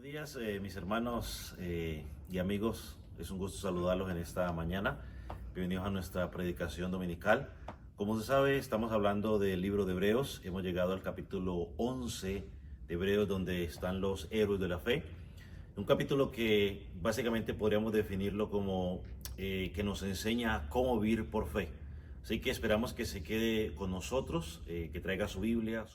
Buenos días, mis hermanos y amigos. Es un gusto saludarlos en esta mañana. Bienvenidos a nuestra predicación dominical. Como se sabe, estamos hablando del libro de Hebreos. Hemos llegado al capítulo 11 de Hebreos, donde están los héroes de la fe. Un capítulo que básicamente podríamos definirlo como que nos enseña cómo vivir por fe. Así que esperamos que se quede con nosotros, que traiga su Biblia,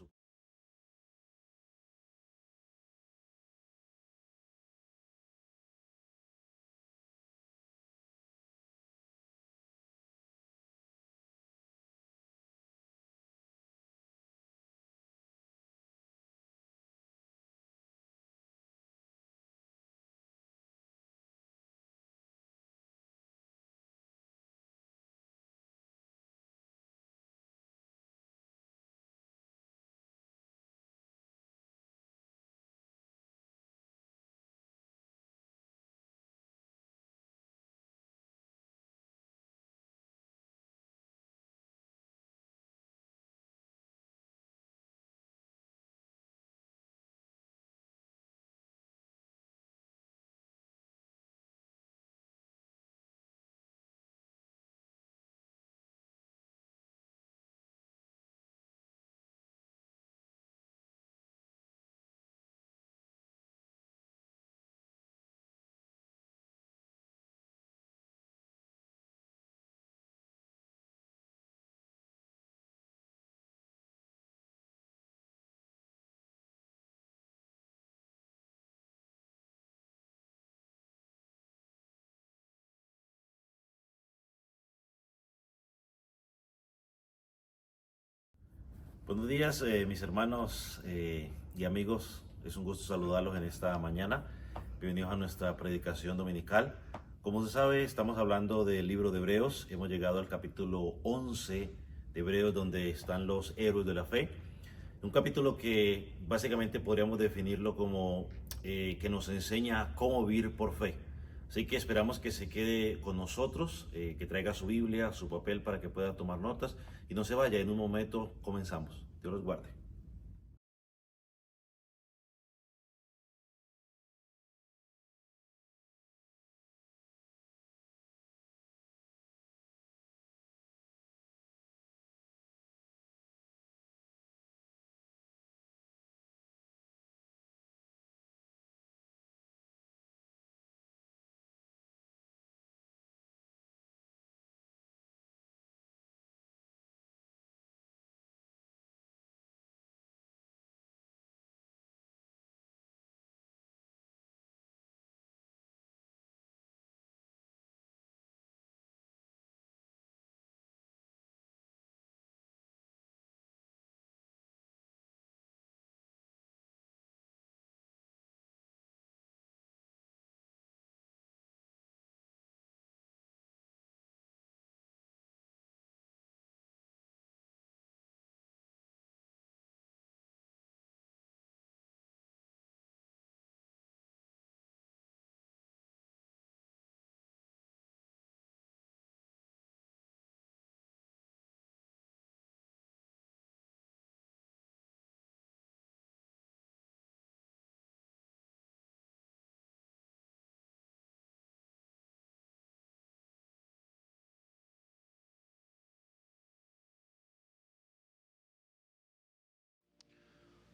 Buenos días, mis hermanos y amigos. Es un gusto saludarlos en esta mañana. Bienvenidos a nuestra predicación dominical. Como se sabe, estamos hablando del libro de Hebreos. Hemos llegado al capítulo 11 de Hebreos, donde están los héroes de la fe. Un capítulo que básicamente podríamos definirlo como que nos enseña cómo vivir por fe. Así que esperamos que se quede con nosotros, que traiga su Biblia, su papel para que pueda tomar notas y no se vaya. En un momento comenzamos. Dios los guarde.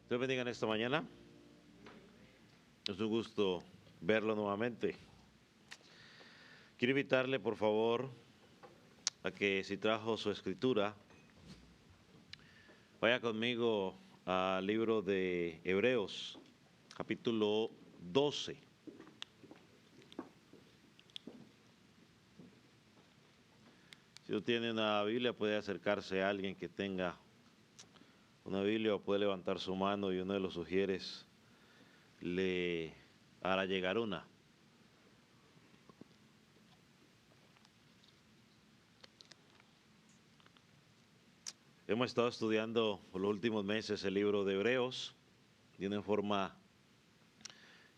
Dios bendiga en esta mañana. Es un gusto verlo nuevamente. Quiero invitarle, por favor, a que si trajo su escritura, vaya conmigo al libro de Hebreos, capítulo 12. Si no tiene una Biblia, puede acercarse a alguien que tenga una Biblia o puede levantar su mano y uno de los sugieres le hará llegar una. Hemos estado estudiando por los últimos meses el libro de Hebreos de una forma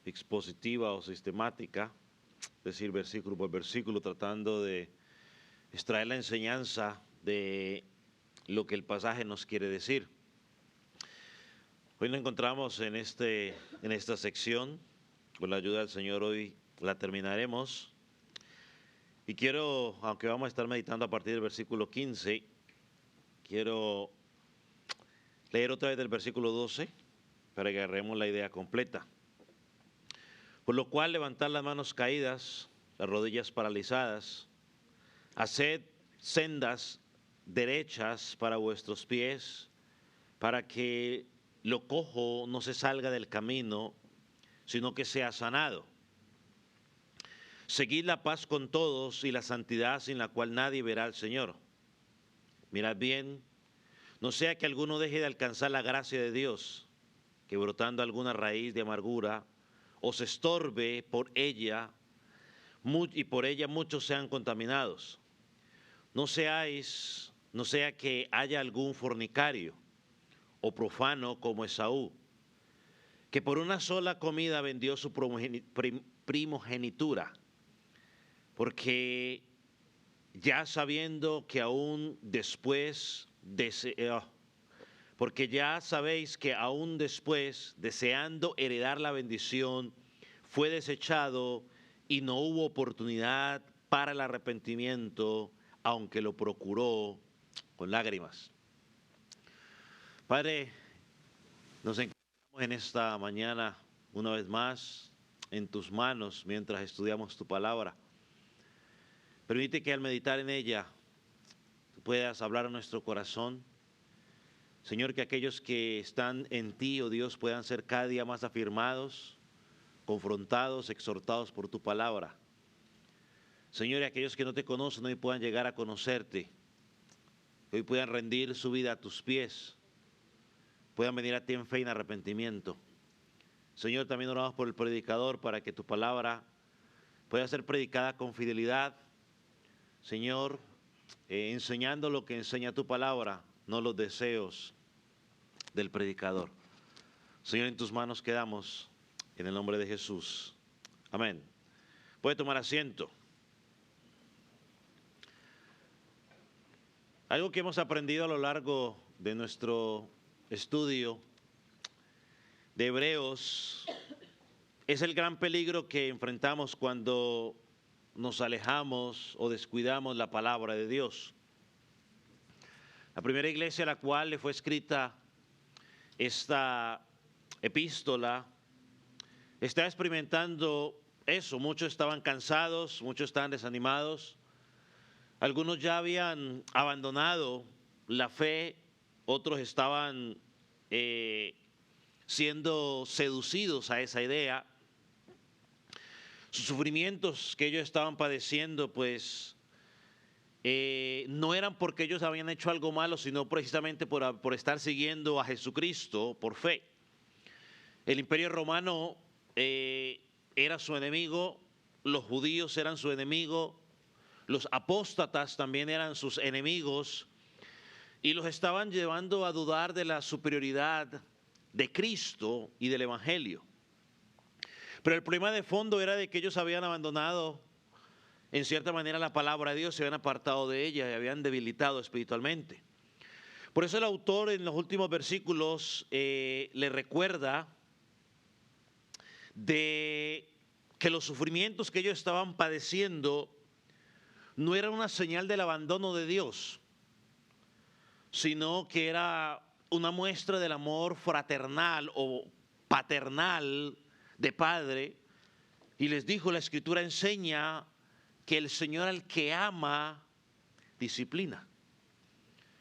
expositiva o sistemática, es decir, versículo por versículo, tratando de extraer la enseñanza de lo que el pasaje nos quiere decir. Hoy nos encontramos en esta sección Con la ayuda del Señor hoy la terminaremos. Y quiero, aunque vamos a estar meditando a partir del versículo 15, quiero leer otra vez del versículo 12 para que agarremos la idea completa. Por lo cual, levantad las manos caídas, las rodillas paralizadas, haced sendas derechas para vuestros pies, para que lo cojo no se salga del camino, sino que sea sanado. Seguid la paz con todos y la santidad sin la cual nadie verá al Señor. Mirad bien, no sea que alguno deje de alcanzar la gracia de Dios, que brotando alguna raíz de amargura os estorbe por ella, y por ella muchos sean contaminados. No sea que haya algún fornicario o profano como Esaú, que por una sola comida vendió su primogenitura, porque ya sabiendo que aún después porque ya sabéis que aún después, deseando heredar la bendición, fue desechado y no hubo oportunidad para el arrepentimiento, aunque lo procuró con lágrimas. Padre, nos encontramos en esta mañana una vez más en tus manos mientras estudiamos tu palabra. Permite que al meditar en ella puedas hablar a nuestro corazón. Señor, que aquellos que están en ti, oh Dios, puedan ser cada día más afirmados, confrontados, exhortados por tu palabra. Señor, y aquellos que no te conocen hoy puedan llegar a conocerte, que hoy puedan rendir su vida a tus pies, puedan venir a ti en fe y en arrepentimiento. Señor, también oramos por el predicador para que tu palabra pueda ser predicada con fidelidad. Señor, enseñando lo que enseña tu palabra, no los deseos del predicador. Señor, en tus manos quedamos, en el nombre de Jesús. Amén. Puede tomar asiento. Algo que hemos aprendido a lo largo de nuestro estudio de Hebreos es el gran peligro que enfrentamos cuando nos alejamos o descuidamos la palabra de Dios. La primera iglesia a la cual le fue escrita esta epístola está experimentando eso. Muchos estaban cansados, muchos estaban desanimados. Algunos ya habían abandonado la fe, otros estaban siendo seducidos a esa idea. Sus sufrimientos que ellos estaban padeciendo, pues, no eran porque ellos habían hecho algo malo, sino precisamente por estar siguiendo a Jesucristo por fe. El Imperio Romano era su enemigo, los judíos eran su enemigo, los apóstatas también eran sus enemigos y los estaban llevando a dudar de la superioridad de Cristo y del Evangelio. Pero el problema de fondo era de que ellos habían abandonado en cierta manera la palabra de Dios, se habían apartado de ella y habían debilitado espiritualmente. Por eso el autor en los últimos versículos le recuerda de que los sufrimientos que ellos estaban padeciendo no eran una señal del abandono de Dios, sino que era una muestra del amor fraternal o paternal de Padre. Y les dijo, la Escritura enseña que el Señor al que ama, disciplina.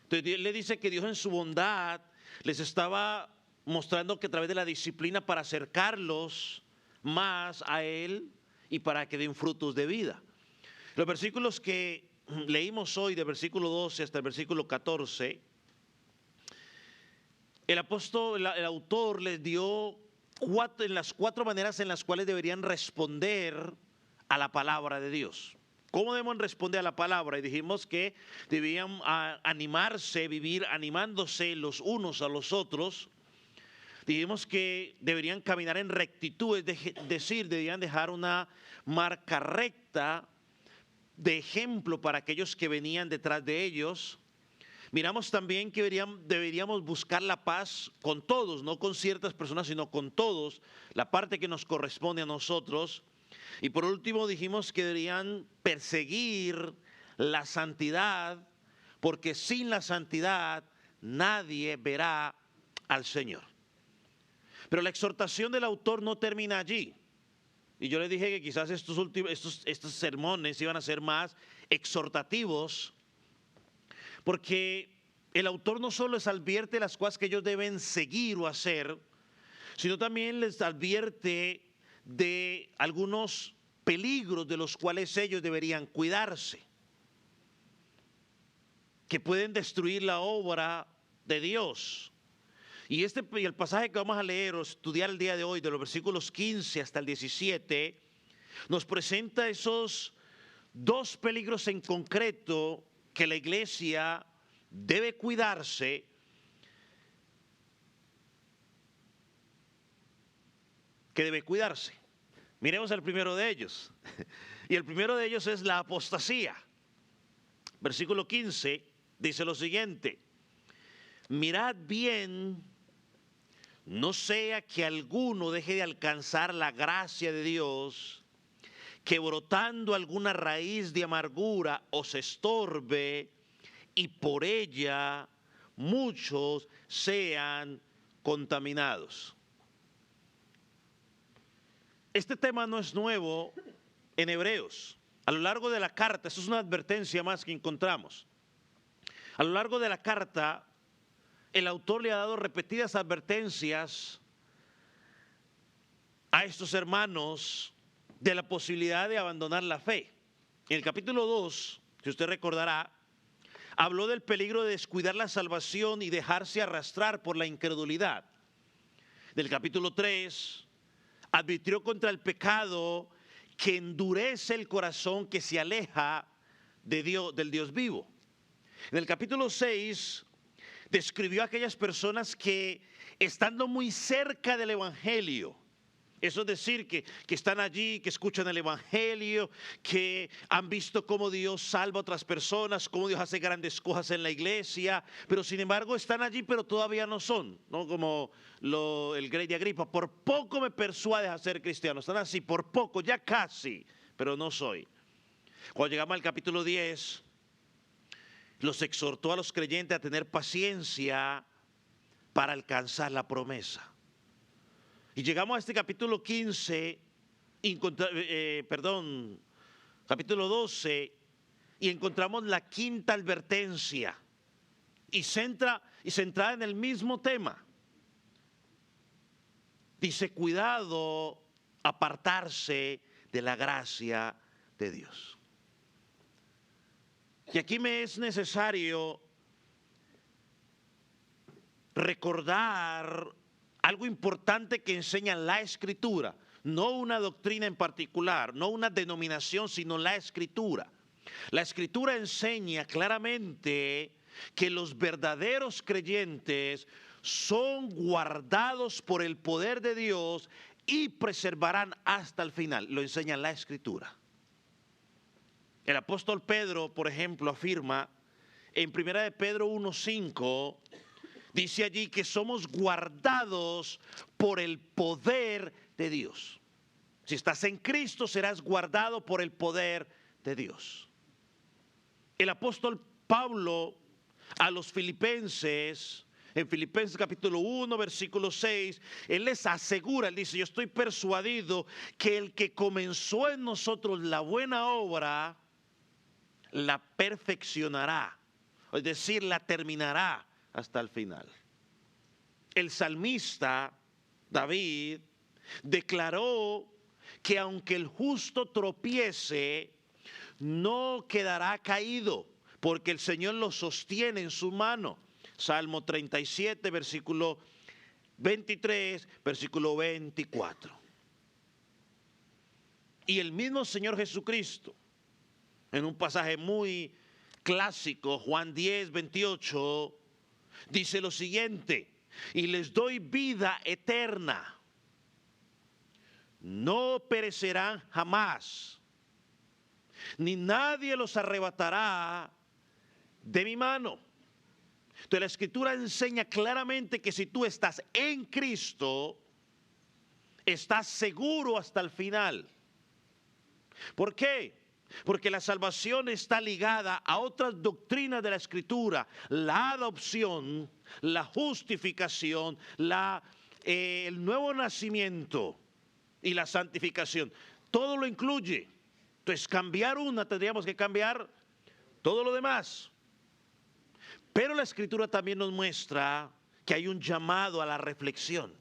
Entonces le dice que Dios en su bondad les estaba mostrando que a través de la disciplina para acercarlos más a Él y para que den frutos de vida. Los versículos que leímos hoy, del versículo 12 hasta el versículo 14, el autor les dio las cuatro maneras en las cuales deberían responder a la palabra de Dios. ¿Cómo debemos responder a la palabra? Y dijimos que debían animarse, vivir animándose los unos a los otros. Dijimos que deberían caminar en rectitud, es decir, deberían dejar una marca recta de ejemplo para aquellos que venían detrás de ellos. Miramos también que deberíamos buscar la paz con todos, no con ciertas personas, sino con todos, la parte que nos corresponde a nosotros. Y por último dijimos que deberían perseguir la santidad, porque sin la santidad nadie verá al Señor. Pero la exhortación del autor no termina allí. Y yo le dije que quizás estos sermones iban a ser más exhortativos, porque el autor no solo les advierte las cosas que ellos deben seguir o hacer, sino también les advierte de algunos peligros de los cuales ellos deberían cuidarse, que pueden destruir la obra de Dios. Y el pasaje que vamos a leer o estudiar el día de hoy, de los versículos 15 hasta el 17, nos presenta esos dos peligros en concreto que la iglesia debe cuidarse. Miremos el primero de ellos. Y el primero de ellos es la apostasía. Versículo 15 dice lo siguiente: mirad bien, no sea que alguno deje de alcanzar la gracia de Dios, que brotando alguna raíz de amargura os estorbe y por ella muchos sean contaminados. Este tema no es nuevo en Hebreos. A lo largo de la carta, esto es una advertencia más que encontramos. A lo largo de la carta, el autor le ha dado repetidas advertencias a estos hermanos de la posibilidad de abandonar la fe. En el capítulo 2, si usted recordará, habló del peligro de descuidar la salvación y dejarse arrastrar por la incredulidad. Del capítulo 3, advirtió contra el pecado que endurece el corazón, que se aleja de Dios, del Dios vivo. En el capítulo 6 describió a aquellas personas que, estando muy cerca del evangelio, eso es decir, que están allí, que escuchan el evangelio, que han visto cómo Dios salva a otras personas, cómo Dios hace grandes cosas en la iglesia, pero sin embargo están allí, pero todavía no son, ¿no? Como el Grey de Agripa: por poco me persuades a ser cristiano. Están así, por poco, ya casi, pero no soy. Cuando llegamos al capítulo 10, los exhortó a los creyentes a tener paciencia para alcanzar la promesa. Y llegamos a este capítulo 15, capítulo 12, y encontramos la quinta advertencia, y centrada en el mismo tema. Dice: cuidado, apartarse de la gracia de Dios. Y aquí me es necesario recordar algo importante que enseña la Escritura, no una doctrina en particular, no una denominación, sino la Escritura. La Escritura enseña claramente que los verdaderos creyentes son guardados por el poder de Dios y preservarán hasta el final. Lo enseña la Escritura. El apóstol Pedro, por ejemplo, afirma en 1 de Pedro 1:5, dice allí que somos guardados por el poder de Dios. Si estás en Cristo, serás guardado por el poder de Dios. El apóstol Pablo a los filipenses, en Filipenses capítulo 1, versículo 6, él les asegura, él dice: yo estoy persuadido que el que comenzó en nosotros la buena obra, la perfeccionará, es decir, la terminará hasta el final. El salmista David declaró que aunque el justo tropiece, no quedará caído, porque el Señor lo sostiene en su mano. Salmo 37, versículo 23, versículo 24. Y el mismo Señor Jesucristo, en un pasaje muy clásico, Juan 10, 28, dice lo siguiente: y les doy vida eterna, no perecerán jamás, ni nadie los arrebatará de mi mano. Entonces la Escritura enseña claramente que si tú estás en Cristo, estás seguro hasta el final. ¿Por qué? Porque la salvación está ligada a otras doctrinas de la Escritura: la adopción, la justificación, el nuevo nacimiento y la santificación. Todo lo incluye. Entonces, cambiar una, tendríamos que cambiar todo lo demás. Pero la Escritura también nos muestra que hay un llamado a la reflexión.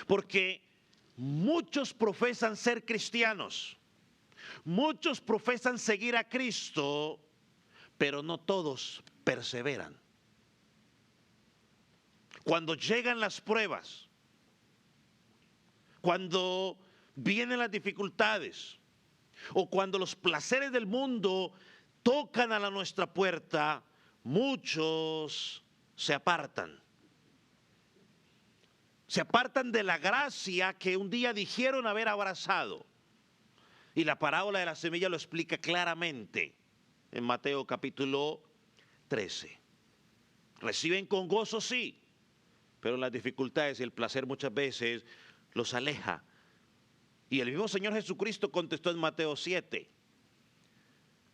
Porque muchos profesan ser cristianos, muchos profesan seguir a Cristo, pero no todos perseveran. Cuando llegan las pruebas, cuando vienen las dificultades, o cuando los placeres del mundo tocan a nuestra puerta, muchos se apartan. Se apartan de la gracia que un día dijeron haber abrazado. Y la parábola de la semilla lo explica claramente en Mateo capítulo 13. Reciben con gozo, sí, pero las dificultades y el placer muchas veces los aleja. Y el mismo Señor Jesucristo contestó en Mateo 7.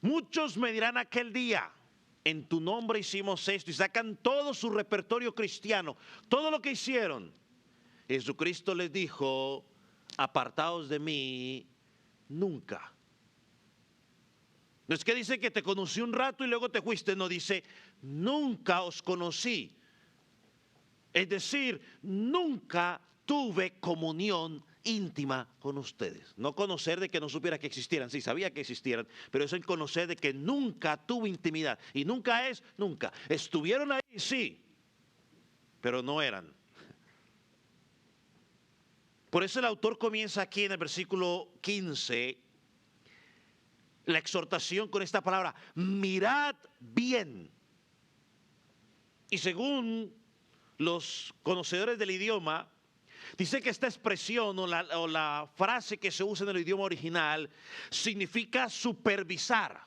Muchos me dirán aquel día: en tu nombre hicimos esto, y sacan todo su repertorio cristiano, todo lo que hicieron. Jesucristo les dijo: apartaos de mí, nunca. No es que dice que te conocí un rato y luego te fuiste, no, dice: nunca os conocí. Es decir, nunca tuve comunión íntima con ustedes. No conocer de que no supiera que existieran, sí, sabía que existieran, pero es el conocer de que nunca tuve intimidad. Y nunca es nunca. Estuvieron ahí, sí, pero no eran. Por eso el autor comienza aquí en el versículo 15 la exhortación con esta palabra: mirad bien. Y según los conocedores del idioma, dice que esta expresión o la frase que se usa en el idioma original significa supervisar,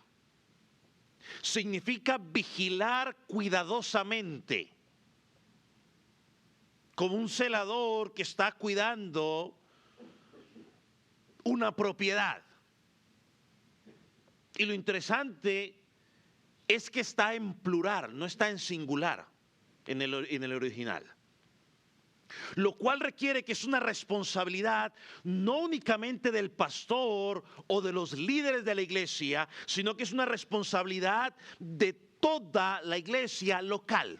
significa vigilar cuidadosamente, como un celador que está cuidando una propiedad. Y lo interesante es que está en plural, no está en singular en el original. Lo cual requiere que es una responsabilidad no únicamente del pastor o de los líderes de la iglesia, sino que es una responsabilidad de toda la iglesia local.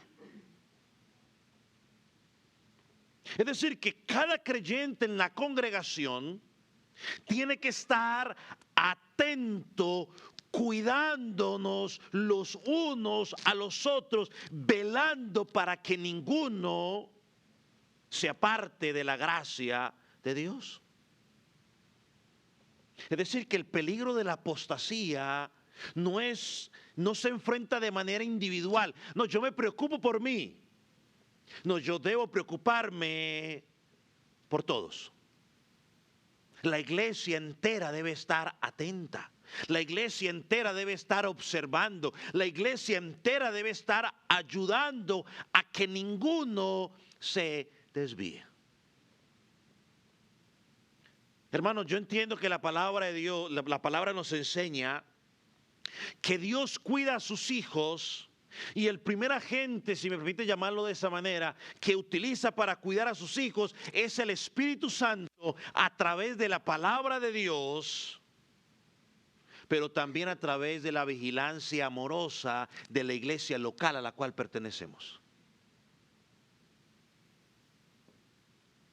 Es decir, que cada creyente en la congregación tiene que estar atento, cuidándonos los unos a los otros, velando para que ninguno se aparte de la gracia de Dios. Es decir, que el peligro de la apostasía no se enfrenta de manera individual. No, yo me preocupo por mí. No, yo debo preocuparme por todos. La iglesia entera debe estar atenta. La iglesia entera debe estar observando. La iglesia entera debe estar ayudando a que ninguno se desvíe. Hermanos, yo entiendo que la palabra de Dios, la palabra nos enseña que Dios cuida a sus hijos. Y el primer agente, si me permite llamarlo de esa manera, que utiliza para cuidar a sus hijos es el Espíritu Santo a través de la palabra de Dios, pero también a través de la vigilancia amorosa de la iglesia local a la cual pertenecemos.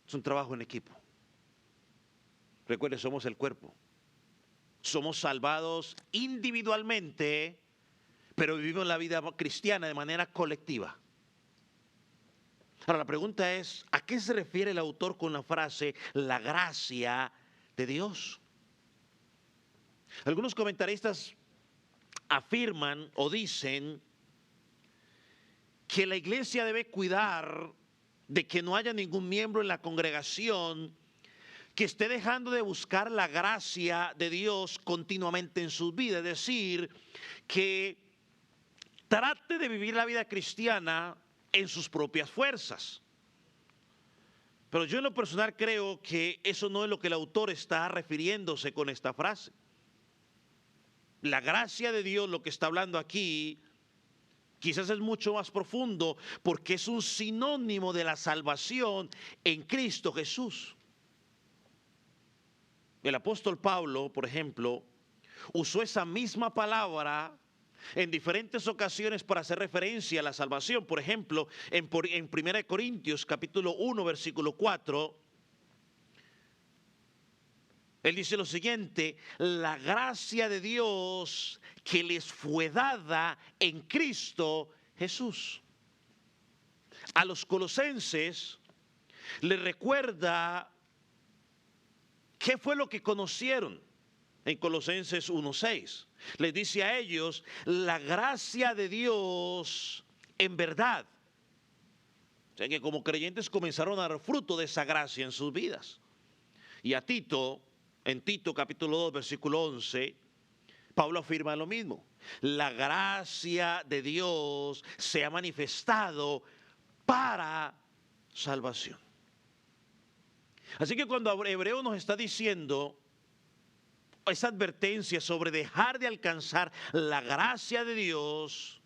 Es un trabajo en equipo. Recuerde, somos el cuerpo. Somos salvados individualmente, pero vivimos la vida cristiana de manera colectiva. Ahora, la pregunta es: ¿a qué se refiere el autor con la frase la gracia de Dios? Algunos comentaristas afirman o dicen que la iglesia debe cuidar de que no haya ningún miembro en la congregación que esté dejando de buscar la gracia de Dios continuamente en sus vidas. Es decir, que trate de vivir la vida cristiana en sus propias fuerzas. Pero yo en lo personal creo que eso no es lo que el autor está refiriéndose con esta frase. La gracia de Dios, lo que está hablando aquí, quizás es mucho más profundo porque es un sinónimo de la salvación en Cristo Jesús. El apóstol Pablo, por ejemplo, usó esa misma palabra en diferentes ocasiones para hacer referencia a la salvación. Por ejemplo, en 1 Corintios capítulo 1, versículo 4, él dice lo siguiente: la gracia de Dios que les fue dada en Cristo Jesús. A los colosenses les recuerda qué fue lo que conocieron. En Colosenses 1:6 les dice a ellos: la gracia de Dios en verdad. O sea que como creyentes comenzaron a dar fruto de esa gracia en sus vidas. Y a Tito, en Tito capítulo 2 versículo 11, Pablo afirma lo mismo: la gracia de Dios se ha manifestado para salvación. Así que cuando Hebreo nos está diciendo esa advertencia sobre dejar de alcanzar la gracia de Dios,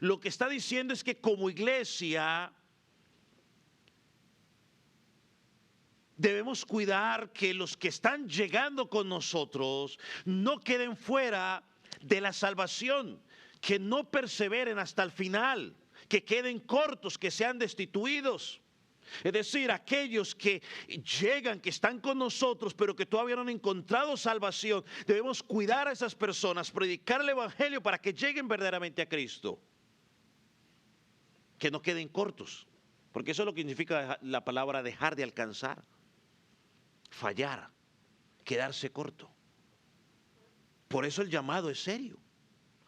lo que está diciendo es que como iglesia debemos cuidar que los que están llegando con nosotros no queden fuera de la salvación, que no perseveren hasta el final, que queden cortos, que sean destituidos. Es decir, aquellos que llegan, que están con nosotros, pero que todavía no han encontrado salvación, debemos cuidar a esas personas, predicar el evangelio para que lleguen verdaderamente a Cristo. Que no queden cortos, porque eso es lo que significa la palabra dejar de alcanzar. Fallar, quedarse corto. Por eso el llamado es serio.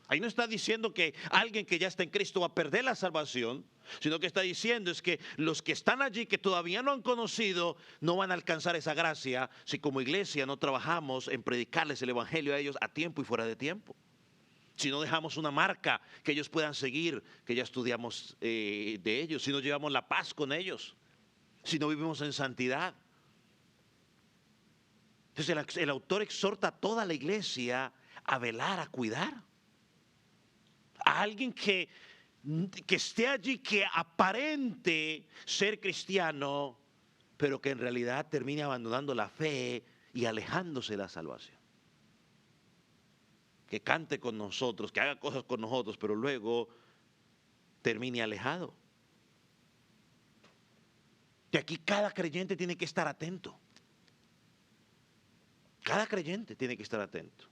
Ahí no está diciendo que alguien que ya está en Cristo va a perder la salvación, sino que está diciendo es que los que están allí, que todavía no han conocido, no van a alcanzar esa gracia si como iglesia no trabajamos en predicarles el evangelio a ellos a tiempo y fuera de tiempo. Si no dejamos una marca que ellos puedan seguir, que ya estudiamos de ellos, si no llevamos la paz con ellos, si no vivimos en santidad. Entonces el autor exhorta a toda la iglesia a velar, a cuidar. A alguien que esté allí, que aparente ser cristiano, pero que en realidad termine abandonando la fe y alejándose de la salvación. Que cante con nosotros, que haga cosas con nosotros, pero luego termine alejado. De aquí cada creyente tiene que estar atento. Cada creyente tiene que estar atento.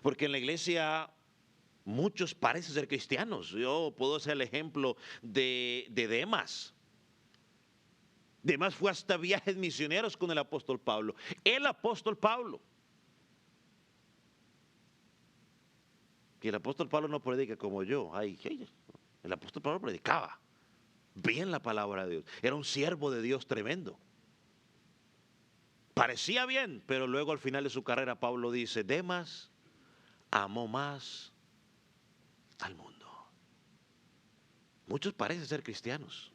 Porque en la iglesia muchos parecen ser cristianos. Yo puedo hacer el ejemplo de Demas. Demas fue hasta viajes misioneros con el apóstol Pablo. El apóstol Pablo. Y el apóstol Pablo no predica como yo. El apóstol Pablo predicaba bien la palabra de Dios. Era un siervo de Dios tremendo. Parecía bien, pero luego al final de su carrera Pablo dice: Demas amó más al mundo. Muchos parecen ser cristianos,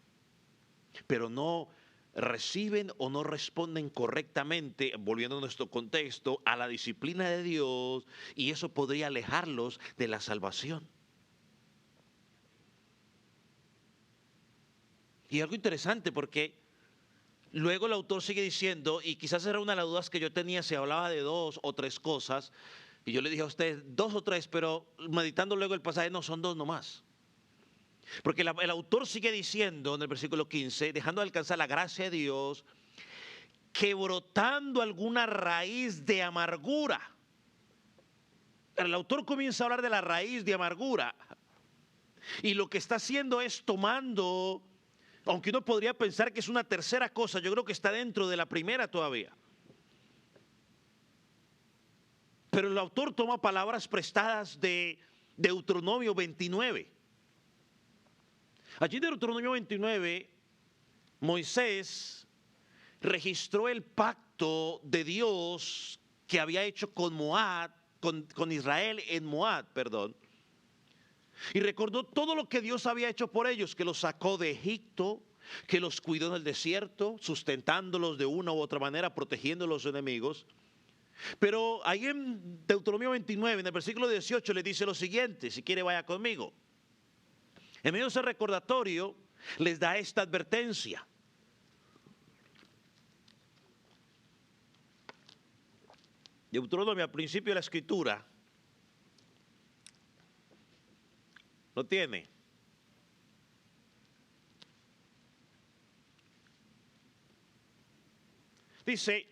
pero no reciben o no responden correctamente, volviendo a nuestro contexto, a la disciplina de Dios, y eso podría alejarlos de la salvación. Y algo interesante porque luego el autor sigue diciendo, y quizás era una de las dudas que yo tenía, se hablaba de 2 o 3 cosas, y yo le dije a ustedes 2 o 3, pero meditando luego el pasaje no son 2 nomás. Porque el autor sigue diciendo en el versículo 15, dejando de alcanzar la gracia de Dios, que brotando alguna raíz de amargura. El autor comienza a hablar de la raíz de amargura. Y lo que está haciendo es tomando, aunque uno podría pensar que es una tercera cosa, yo creo que está dentro de la primera todavía. Pero el autor toma palabras prestadas de Deuteronomio 29. Allí en Deuteronomio 29, Moisés registró el pacto de Dios que había hecho con Moab, con Israel en Moab, perdón. Y recordó todo lo que Dios había hecho por ellos, que los sacó de Egipto, que los cuidó en el desierto, sustentándolos de una u otra manera, protegiendo a los enemigos. Pero ahí en Deuteronomio 29, en el versículo 18, le dice lo siguiente, si quiere vaya conmigo. En medio de ese recordatorio, les da esta advertencia. Deuteronomio, al principio de la escritura, ¿lo tiene? Dice,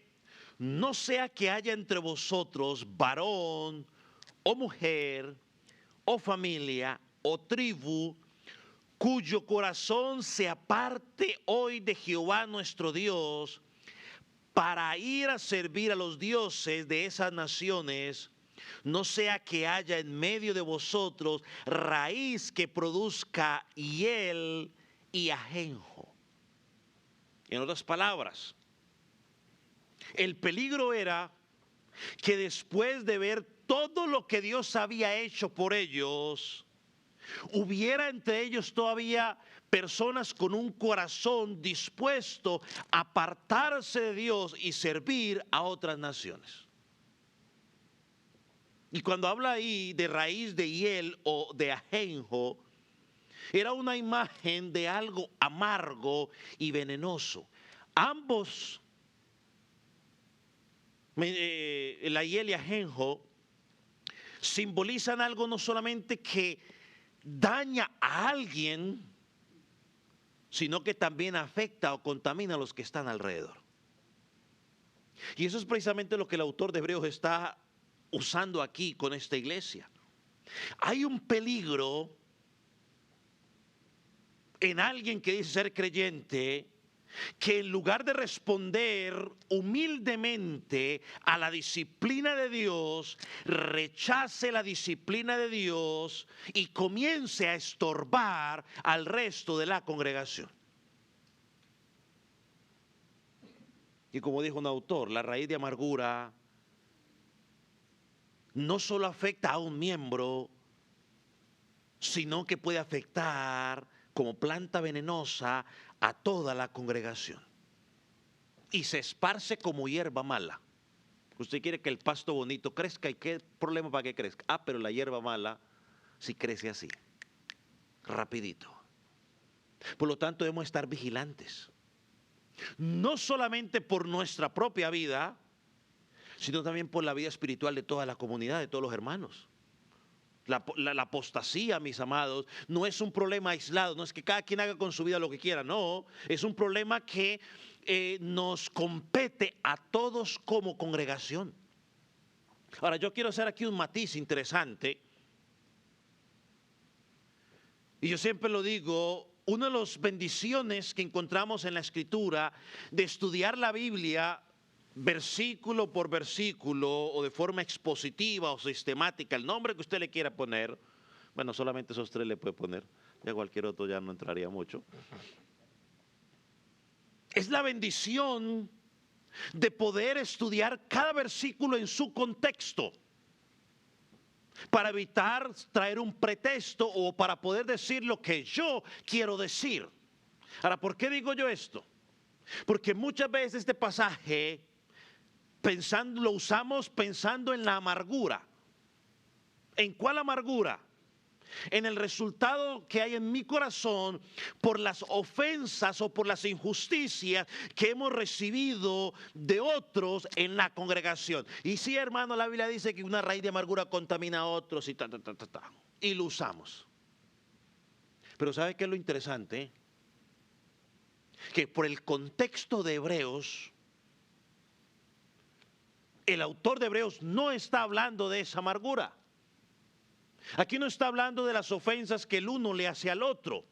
no sea que haya entre vosotros varón o mujer o familia o tribu cuyo corazón se aparte hoy de Jehová nuestro Dios para ir a servir a los dioses de esas naciones, no sea que haya en medio de vosotros raíz que produzca hiel y ajenjo. En otras palabras, el peligro era que después de ver todo lo que Dios había hecho por ellos, hubiera entre ellos todavía personas con un corazón dispuesto a apartarse de Dios y servir a otras naciones. Y cuando habla ahí de raíz de hiel o de ajenjo, era una imagen de algo amargo y venenoso. Ambos, la hiel y ajenjo, simbolizan algo no solamente que daña a alguien, sino que también afecta o contamina a los que están alrededor. Y eso es precisamente lo que el autor de Hebreos está usando aquí con esta iglesia. Hay un peligro en alguien que dice ser creyente, que en lugar de responder humildemente a la disciplina de Dios, rechace la disciplina de Dios y comience a estorbar al resto de la congregación. Y como dijo un autor, la raíz de amargura no solo afecta a un miembro, sino que puede afectar como planta venenosa a toda la congregación. Y se esparce como hierba mala. Usted quiere que el pasto bonito crezca, ¿y qué problema para que crezca? Ah, pero la hierba mala sí crece así, rapidito. Por lo tanto, debemos estar vigilantes. No solamente por nuestra propia vida, sino también por la vida espiritual de toda la comunidad, de todos los hermanos. La apostasía, mis amados, no es un problema aislado, no es que cada quien haga con su vida lo que quiera, no, es un problema que nos compete a todos como congregación. Ahora, yo quiero hacer aquí un matiz interesante, y yo siempre lo digo, una de las bendiciones que encontramos en la Escritura de estudiar la Biblia versículo por versículo o de forma expositiva o sistemática, el nombre que usted le quiera poner, bueno, solamente esos tres le puede poner, ya cualquier otro ya no entraría mucho. Es la bendición de poder estudiar cada versículo en su contexto, para evitar traer un pretexto o para poder decir lo que yo quiero decir. Ahora, ¿por qué digo yo esto? Porque muchas veces este pasaje lo usamos pensando en la amargura. ¿En cuál amargura? En el resultado que hay en mi corazón por las ofensas o por las injusticias que hemos recibido de otros en la congregación. Y sí, hermano, la Biblia dice que una raíz de amargura contamina a otros y y lo usamos. Pero ¿sabe qué es lo interesante? Que por el contexto de Hebreos, el autor de Hebreos no está hablando de esa amargura. Aquí no está hablando de las ofensas que el uno le hace al otro.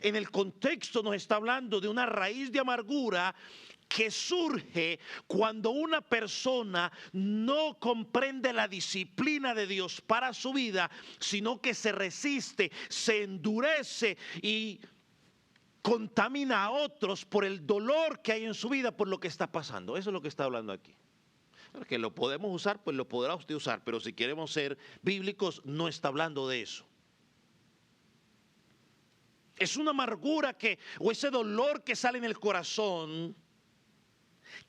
En el contexto nos está hablando de una raíz de amargura que surge cuando una persona no comprende la disciplina de Dios para su vida, sino que se resiste, se endurece y contamina a otros por el dolor que hay en su vida por lo que está pasando. Eso es lo que está hablando aquí. Que lo podemos usar, pues lo podrá usted usar, pero si queremos ser bíblicos, no está hablando de eso. Es una amargura o ese dolor que sale en el corazón,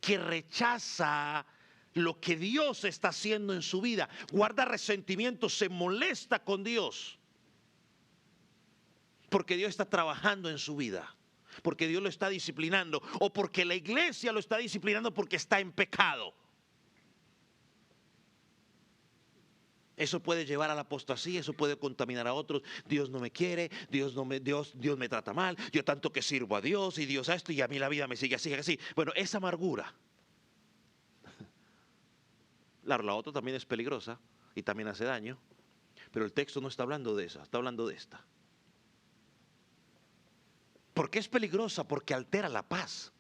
que rechaza lo que Dios está haciendo en su vida, guarda resentimiento, se molesta con Dios, porque Dios está trabajando en su vida, porque Dios lo está disciplinando, o porque la iglesia lo está disciplinando porque está en pecado. Eso puede llevar a la apostasía, eso puede contaminar a otros. Dios no me quiere, Dios me trata mal, yo tanto que sirvo a Dios y Dios a esto y a mí la vida me sigue así, así. Bueno, esa amargura. Claro, la otra también es peligrosa y también hace daño, pero el texto no está hablando de esa, está hablando de esta. ¿Por qué es peligrosa? Porque altera la paz.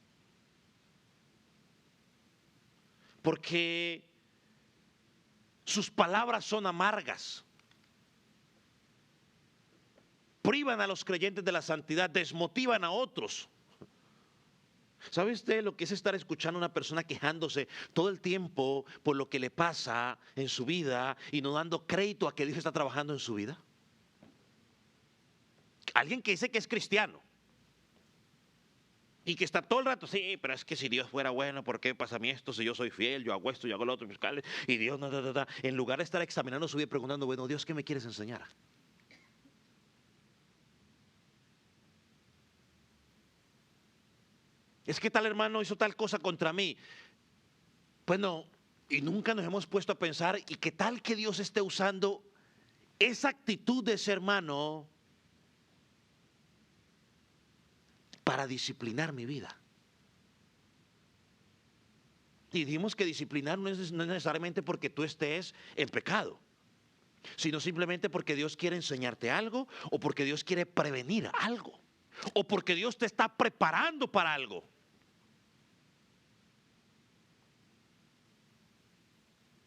Porque sus palabras son amargas. Privan a los creyentes de la santidad, desmotivan a otros. ¿Sabe usted lo que es estar escuchando a una persona quejándose todo el tiempo por lo que le pasa en su vida y no dando crédito a que Dios está trabajando en su vida? Alguien que dice que es cristiano y que está todo el rato, sí, pero es que si Dios fuera bueno, ¿por qué pasa a mí esto? Si yo soy fiel, yo hago esto, yo hago lo otro, y Dios no, en lugar de estar examinando su vida y preguntando, bueno, Dios, ¿qué me quieres enseñar? Es que tal hermano hizo tal cosa contra mí. Bueno, y nunca nos hemos puesto a pensar, ¿y qué tal que Dios esté usando esa actitud de ese hermano para disciplinar mi vida? Y dijimos que disciplinar no es necesariamente porque tú estés en pecado, sino simplemente porque Dios quiere enseñarte algo, o porque Dios quiere prevenir algo, o porque Dios te está preparando para algo.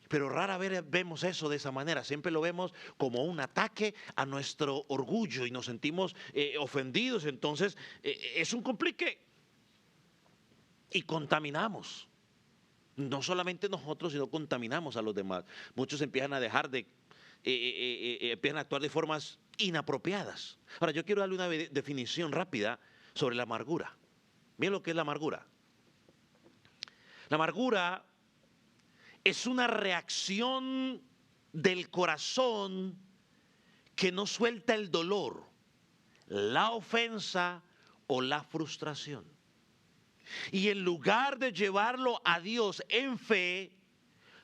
Pero rara vez vemos eso de esa manera, siempre lo vemos como un ataque a nuestro orgullo y nos sentimos ofendidos, entonces es un complique y contaminamos. No solamente nosotros, sino contaminamos a los demás. Muchos empiezan a dejar de, empiezan a actuar de formas inapropiadas. Ahora, yo quiero darle una definición rápida sobre la amargura. Miren lo que es la amargura. La amargura es una reacción del corazón que no suelta el dolor, la ofensa o la frustración. Y en lugar de llevarlo a Dios en fe,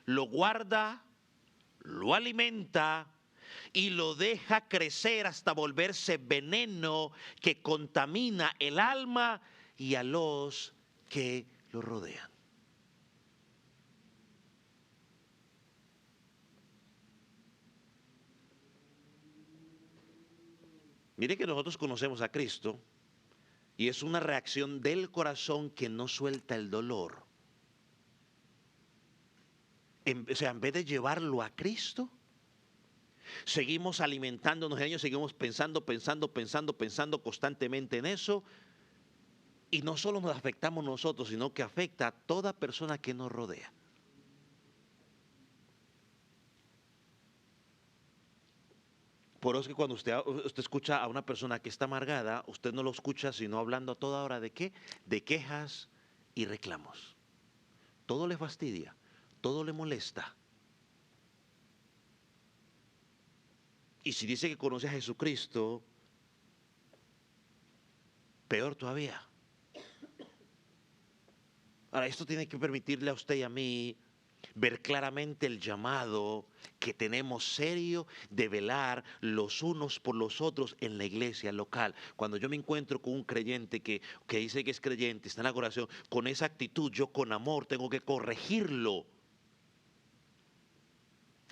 lo guarda, lo alimenta y lo deja crecer hasta volverse veneno que contamina el alma y a los que lo rodean. Mire que nosotros conocemos a Cristo y es una reacción del corazón que no suelta el dolor. O sea, en vez de llevarlo a Cristo, seguimos alimentándonos en ello, seguimos pensando constantemente en eso. Y no solo nos afectamos nosotros, sino que afecta a toda persona que nos rodea. Por eso es que cuando usted escucha a una persona que está amargada, usted no lo escucha sino hablando a toda hora de ¿qué? De quejas y reclamos. Todo le fastidia, todo le molesta. Y si dice que conoce a Jesucristo, peor todavía. Ahora, esto tiene que permitirle a usted y a mí ver claramente el llamado que tenemos serio de velar los unos por los otros en la iglesia local. Cuando yo me encuentro con un creyente que dice que es creyente, está en la oración, con esa actitud, yo con amor tengo que corregirlo,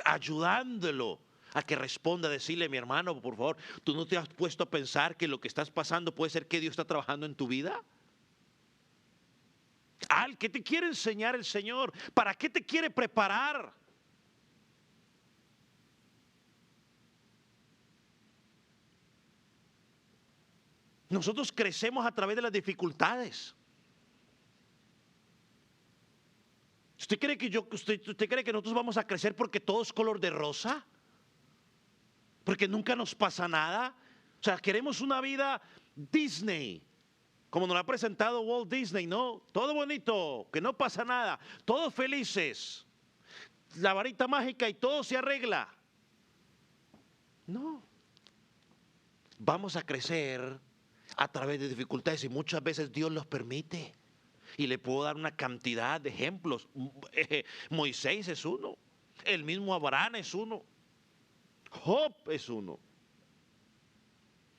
ayudándolo a que responda, decirle, mi hermano, por favor, ¿tú no te has puesto a pensar que lo que estás pasando puede ser que Dios está trabajando en tu vida? ¿Qué te quiere enseñar el Señor? ¿Para qué te quiere preparar? Nosotros crecemos a través de las dificultades. ¿Usted cree que nosotros vamos a crecer porque todo es color de rosa? Porque nunca nos pasa nada. O sea, queremos una vida Disney, como nos lo ha presentado Walt Disney, ¿no? Todo bonito, que no pasa nada, todos felices, la varita mágica y todo se arregla. No. Vamos a crecer a través de dificultades y muchas veces Dios los permite. Y le puedo dar una cantidad de ejemplos. Moisés es uno, el mismo Abraham es uno, Job es uno.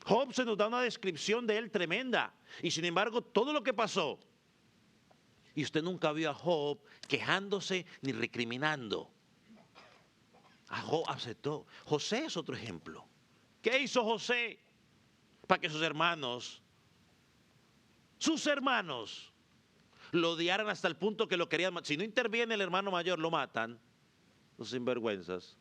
Job se nos da una descripción de él tremenda. Y sin embargo, todo lo que pasó. Y usted nunca vio a Job quejándose ni recriminando. A Job aceptó. José es otro ejemplo. ¿Qué hizo José? Para que sus hermanos, lo odiaran hasta el punto que lo querían matar. Si no interviene el hermano mayor, lo matan. Los sinvergüenzas.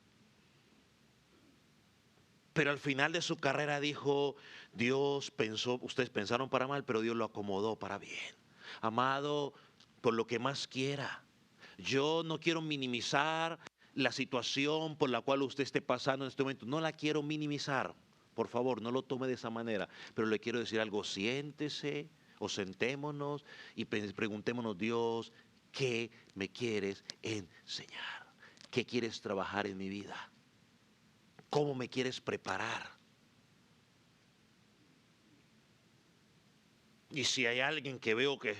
Pero al final de su carrera dijo, Dios pensó, ustedes pensaron para mal, pero Dios lo acomodó para bien. Amado, por lo que más quiera. Yo no quiero minimizar la situación por la cual usted esté pasando en este momento. No la quiero minimizar. Por favor, no lo tome de esa manera. Pero le quiero decir algo, siéntese o sentémonos y preguntémonos, Dios, ¿qué me quieres enseñar? ¿Qué quieres trabajar en mi vida? ¿Cómo me quieres preparar? Y si hay alguien que veo que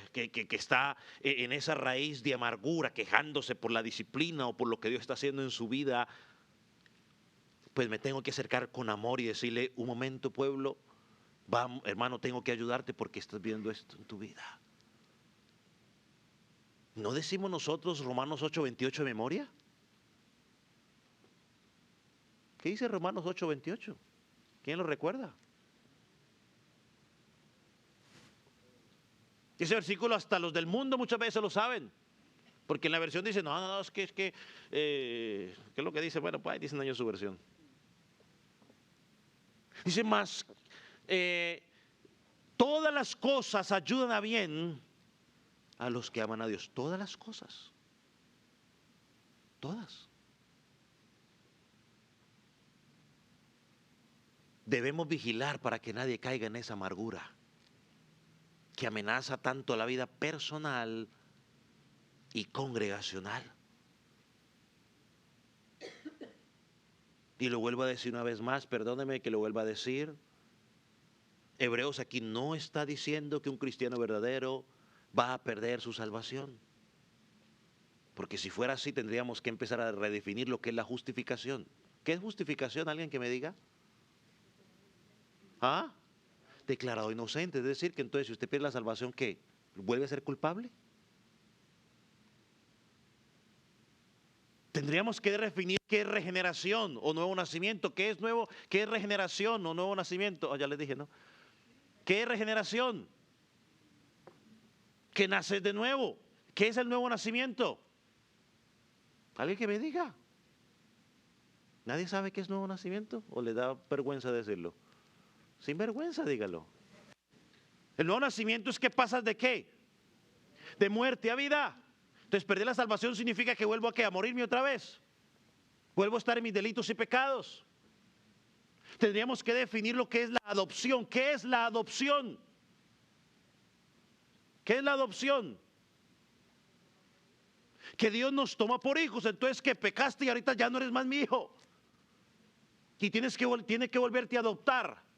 está en esa raíz de amargura, quejándose por la disciplina o por lo que Dios está haciendo en su vida, pues me tengo que acercar con amor y decirle, un momento, pueblo, vamos, hermano, tengo que ayudarte porque estás viendo esto en tu vida. ¿No decimos nosotros Romanos 8:28 de memoria? ¿Qué dice Romanos 8:28? ¿Quién lo recuerda? Ese versículo hasta los del mundo muchas veces lo saben. Porque en la versión dice, no, es que ¿qué es lo que dice? Bueno, pues ahí dicen ellos su versión. Dice más, todas las cosas ayudan a bien a los que aman a Dios. Todas las cosas. Todas. Debemos vigilar para que nadie caiga en esa amargura que amenaza tanto la vida personal y congregacional. Y lo vuelvo a decir una vez más, perdóneme que lo vuelva a decir. Hebreos aquí no está diciendo que un cristiano verdadero va a perder su salvación. Porque si fuera así tendríamos que empezar a redefinir lo que es la justificación. ¿Qué es justificación? ¿Alguien que me diga? ¿Ah? Declarado inocente, es decir, que entonces si usted pierde la salvación, ¿qué? ¿Vuelve a ser culpable? Tendríamos que definir qué es regeneración o nuevo nacimiento, qué es nuevo, qué es regeneración o nuevo nacimiento. Oh, ya les dije, ¿no? ¿Qué es regeneración? Que naces de nuevo. ¿Qué es el nuevo nacimiento? ¿Alguien que me diga? ¿Nadie sabe qué es nuevo nacimiento? ¿O le da vergüenza decirlo? Sin vergüenza, dígalo. El nuevo nacimiento es que pasas de qué? De muerte a vida. Entonces perder la salvación significa que vuelvo a qué? A morirme otra vez. Vuelvo a estar en mis delitos y pecados. Tendríamos que definir lo que es la adopción. ¿Qué es la adopción? ¿Qué es la adopción? Que Dios nos toma por hijos. Entonces que pecaste y ahorita ya no eres más mi hijo. Y tienes que volverte a adoptar.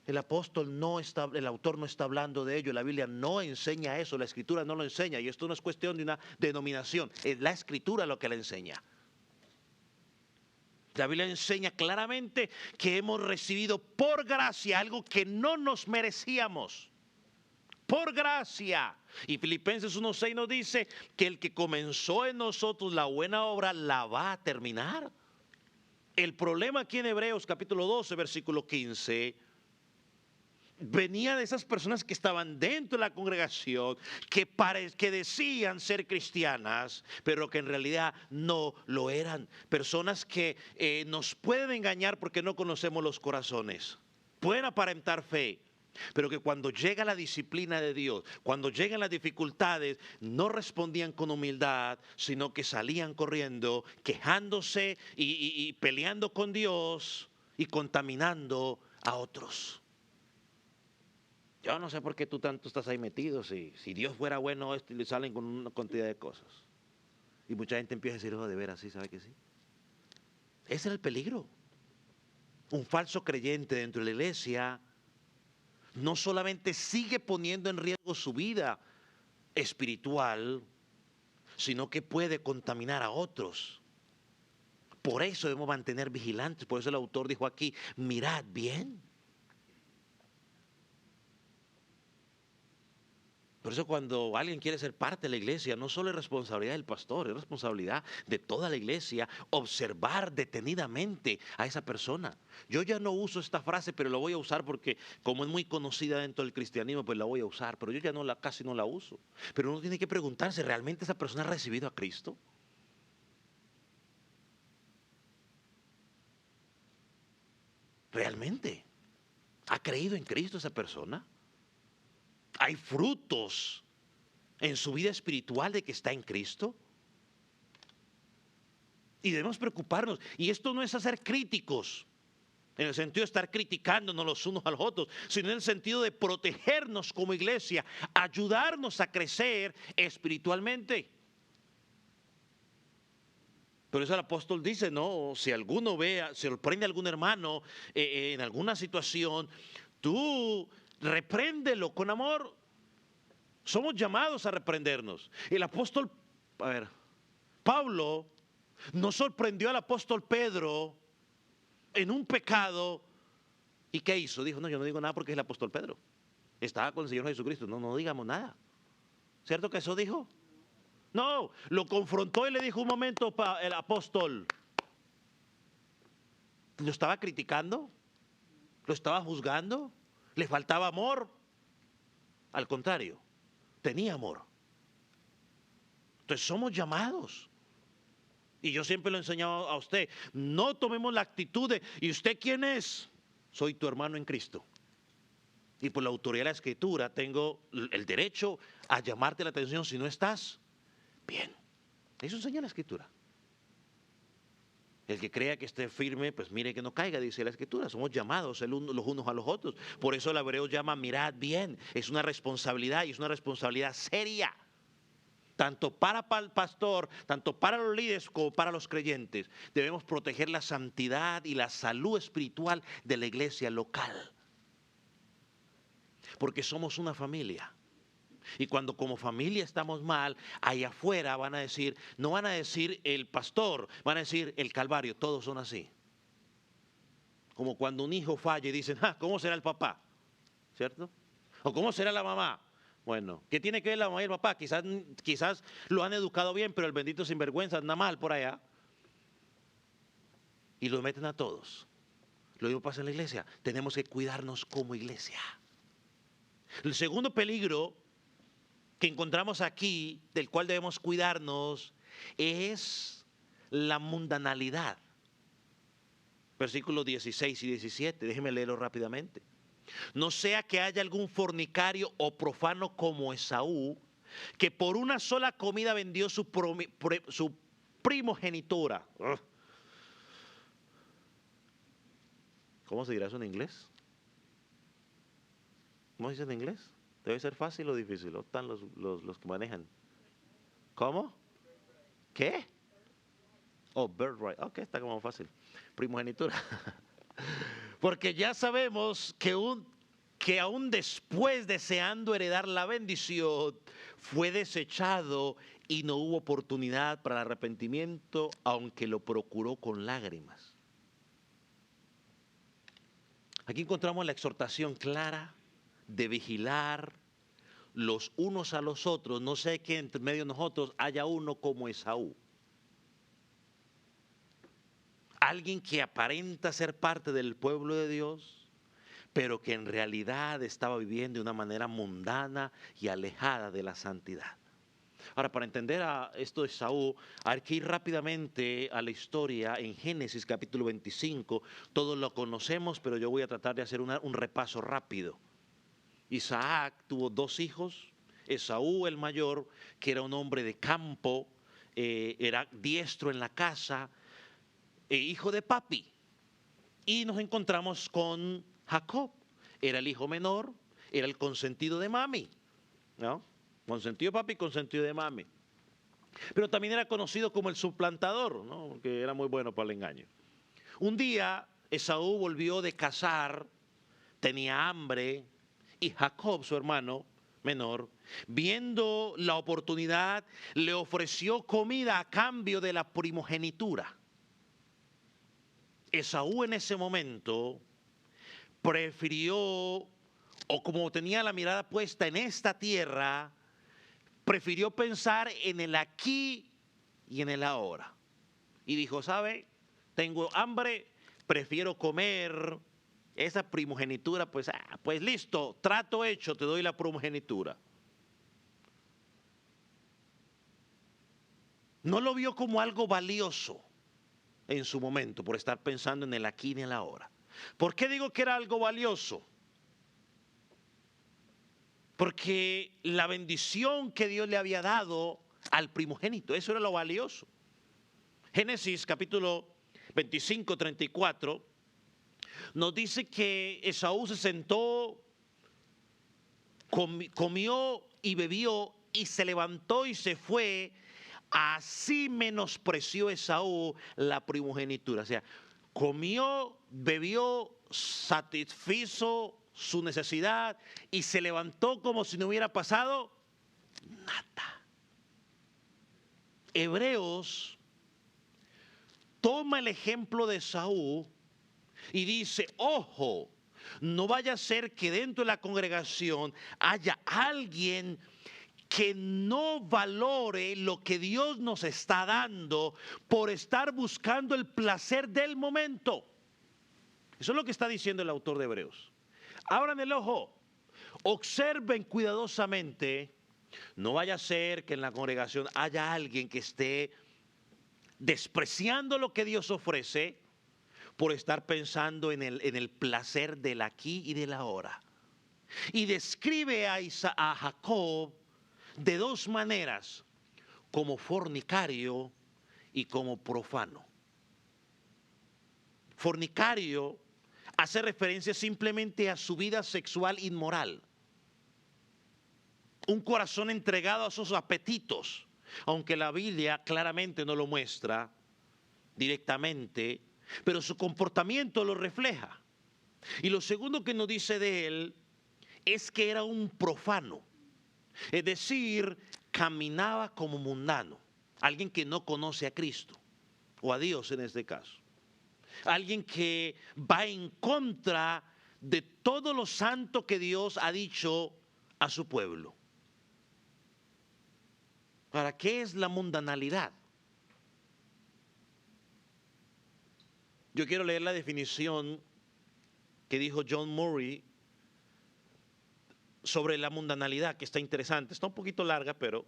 El autor no está hablando de ello, la Biblia no enseña eso, la Escritura no lo enseña, y esto no es cuestión de una denominación, es la Escritura lo que la enseña. La Biblia enseña claramente que hemos recibido por gracia algo que no nos merecíamos, por gracia. Y Filipenses 1:6 nos dice que el que comenzó en nosotros la buena obra la va a terminar. El problema aquí en Hebreos capítulo 12, versículo 15, venía de esas personas que estaban dentro de la congregación, que decían ser cristianas, pero que en realidad no lo eran. Personas que nos pueden engañar porque no conocemos los corazones. Pueden aparentar fe, pero que cuando llega la disciplina de Dios, cuando llegan las dificultades, no respondían con humildad, sino que salían corriendo, quejándose y peleando con Dios y contaminando a otros. Yo no sé por qué tú tanto estás ahí metido, si Dios fuera bueno, esto, y le salen con una cantidad de cosas. Y mucha gente empieza a decir, oh, de veras, sí, ¿sabe que sí? Ese es el peligro. Un falso creyente dentro de la iglesia no solamente sigue poniendo en riesgo su vida espiritual, sino que puede contaminar a otros. Por eso debemos mantener vigilantes. Por eso el autor dijo aquí, mirad bien. Por eso cuando alguien quiere ser parte de la iglesia, no solo es responsabilidad del pastor, es responsabilidad de toda la iglesia observar detenidamente a esa persona. Yo ya no uso esta frase, pero la voy a usar porque como es muy conocida dentro del cristianismo, pues la voy a usar. Pero yo ya casi no la uso. Pero uno tiene que preguntarse, ¿realmente esa persona ha recibido a Cristo? ¿Realmente? ¿Ha creído en Cristo esa persona? ¿Hay frutos en su vida espiritual de que está en Cristo? Y debemos preocuparnos. Y esto no es hacer críticos, en el sentido de estar criticándonos los unos a los otros, sino en el sentido de protegernos como iglesia, ayudarnos a crecer espiritualmente. Por eso el apóstol dice, no, si alguno sorprende a algún hermano en alguna situación, tú repréndelo con amor. Somos llamados a reprendernos. El apóstol, Pablo no sorprendió al apóstol Pedro en un pecado. ¿Y qué hizo? Dijo, no, yo no digo nada porque es el apóstol Pedro. Estaba con el Señor Jesucristo. No digamos nada. ¿Cierto que eso dijo? No, lo confrontó y le dijo un momento el apóstol. ¿Lo estaba criticando? ¿Lo estaba juzgando? ¿Le faltaba amor? Al contrario, tenía amor. Entonces somos llamados. Y yo siempre lo he enseñado a usted. No tomemos la actitud de, ¿y usted quién es? Soy tu hermano en Cristo. Y por la autoridad de la Escritura tengo el derecho a llamarte la atención si no estás bien. Eso enseña la Escritura. El que crea que esté firme, pues mire que no caiga, dice la Escritura. Somos llamados los unos a los otros. Por eso el hebreo llama mirad bien. Es una responsabilidad y es una responsabilidad seria. Tanto para el pastor, tanto para los líderes como para los creyentes. Debemos proteger la santidad y la salud espiritual de la iglesia local. Porque somos una familia. Y cuando como familia estamos mal, allá afuera van a decir, no van a decir el pastor, van a decir el Calvario, todos son así. Como cuando un hijo falla y dicen, ¿cómo será el papá? ¿Cierto? ¿O cómo será la mamá? Bueno, ¿qué tiene que ver la mamá y el papá? Quizás lo han educado bien, pero el bendito sinvergüenza anda mal por allá. Y lo meten a todos. Lo mismo pasa en la iglesia. Tenemos que cuidarnos como iglesia. El segundo peligro que encontramos aquí, del cual debemos cuidarnos, es la mundanalidad. Versículos 16 y 17, déjenme leerlo rápidamente. No sea que haya algún fornicario o profano como Esaú, que por una sola comida vendió su primogenitura. ¿Cómo se dirá eso en inglés? ¿Cómo se dice en inglés? ¿Debe ser fácil o difícil? ¿O están los que manejan? ¿Cómo? ¿Qué? Oh, birthright. Ok, está como fácil. Primogenitura. Porque ya sabemos que aún después deseando heredar la bendición, fue desechado y no hubo oportunidad para el arrepentimiento, aunque lo procuró con lágrimas. Aquí encontramos la exhortación clara de vigilar los unos a los otros, no sé que entre medio de nosotros haya uno como Esaú. Alguien que aparenta ser parte del pueblo de Dios, pero que en realidad estaba viviendo de una manera mundana y alejada de la santidad. Ahora, para entender a esto de Esaú, hay que ir rápidamente a la historia en Génesis capítulo 25. Todos lo conocemos, pero yo voy a tratar de hacer un repaso rápido. Isaac tuvo 2 hijos. Esaú, el mayor, que era un hombre de campo, era diestro en la casa, hijo de papi. Y nos encontramos con Jacob. Era el hijo menor, era el consentido de mami, ¿no? Consentido de papi, consentido de mami. Pero también era conocido como el suplantador, ¿no? Porque era muy bueno para el engaño. Un día Esaú volvió de cazar, tenía hambre, y Jacob, su hermano menor, viendo la oportunidad, le ofreció comida a cambio de la primogenitura. Esaú en ese momento prefirió, o como tenía la mirada puesta en esta tierra, prefirió pensar en el aquí y en el ahora. Y dijo, ¿sabe? Tengo hambre, prefiero comer esa primogenitura, pues listo, trato hecho, te doy la primogenitura. No lo vio como algo valioso en su momento por estar pensando en el aquí y en el ahora. ¿Por qué digo que era algo valioso? Porque la bendición que Dios le había dado al primogénito, eso era lo valioso. Génesis capítulo 25, 34, nos dice que Esaú se sentó, comió y bebió y se levantó y se fue. Así menospreció Esaú la primogenitura. O sea, comió, bebió, satisfizo su necesidad y se levantó como si no hubiera pasado nada. Hebreos toma el ejemplo de Esaú y dice, ojo, no vaya a ser que dentro de la congregación haya alguien que no valore lo que Dios nos está dando por estar buscando el placer del momento. Eso es lo que está diciendo el autor de Hebreos. Abran el ojo, observen cuidadosamente, no vaya a ser que en la congregación haya alguien que esté despreciando lo que Dios ofrece por estar pensando en el placer del aquí y del ahora. Y describe a Jacob de 2 maneras, como fornicario y como profano. Fornicario hace referencia simplemente a su vida sexual inmoral. Un corazón entregado a sus apetitos, aunque la Biblia claramente no lo muestra directamente, pero su comportamiento lo refleja. Y lo segundo que nos dice de él es que era un profano. Es decir, caminaba como mundano, alguien que no conoce a Cristo, o a Dios en este caso. Alguien que va en contra de todo lo santo que Dios ha dicho a su pueblo. ¿Para qué es la mundanalidad? Yo quiero leer la definición que dijo John Murray sobre la mundanalidad, que está interesante. Está un poquito larga, pero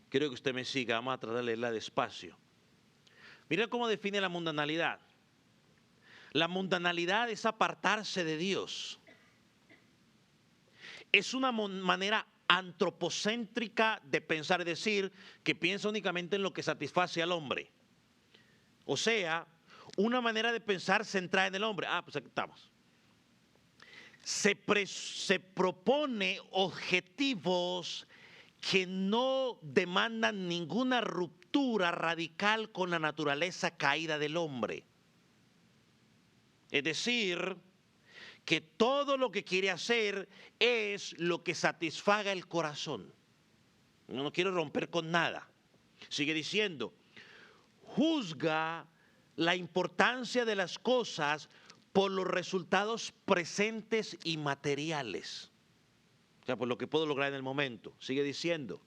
quiero que usted me siga. Vamos a tratar de leerla despacio. Mira cómo define la mundanalidad. La mundanalidad es apartarse de Dios. Es una manera antropocéntrica de pensar, es decir, que piensa únicamente en lo que satisface al hombre. O sea, una manera de pensar centrada en el hombre. Pues aquí estamos. Se propone objetivos que no demandan ninguna ruptura radical con la naturaleza caída del hombre. Es decir, que todo lo que quiere hacer es lo que satisfaga el corazón. No quiere romper con nada. Sigue diciendo, juzga la importancia de las cosas por los resultados presentes y materiales. O sea, por lo que puedo lograr en el momento. Sigue diciendo,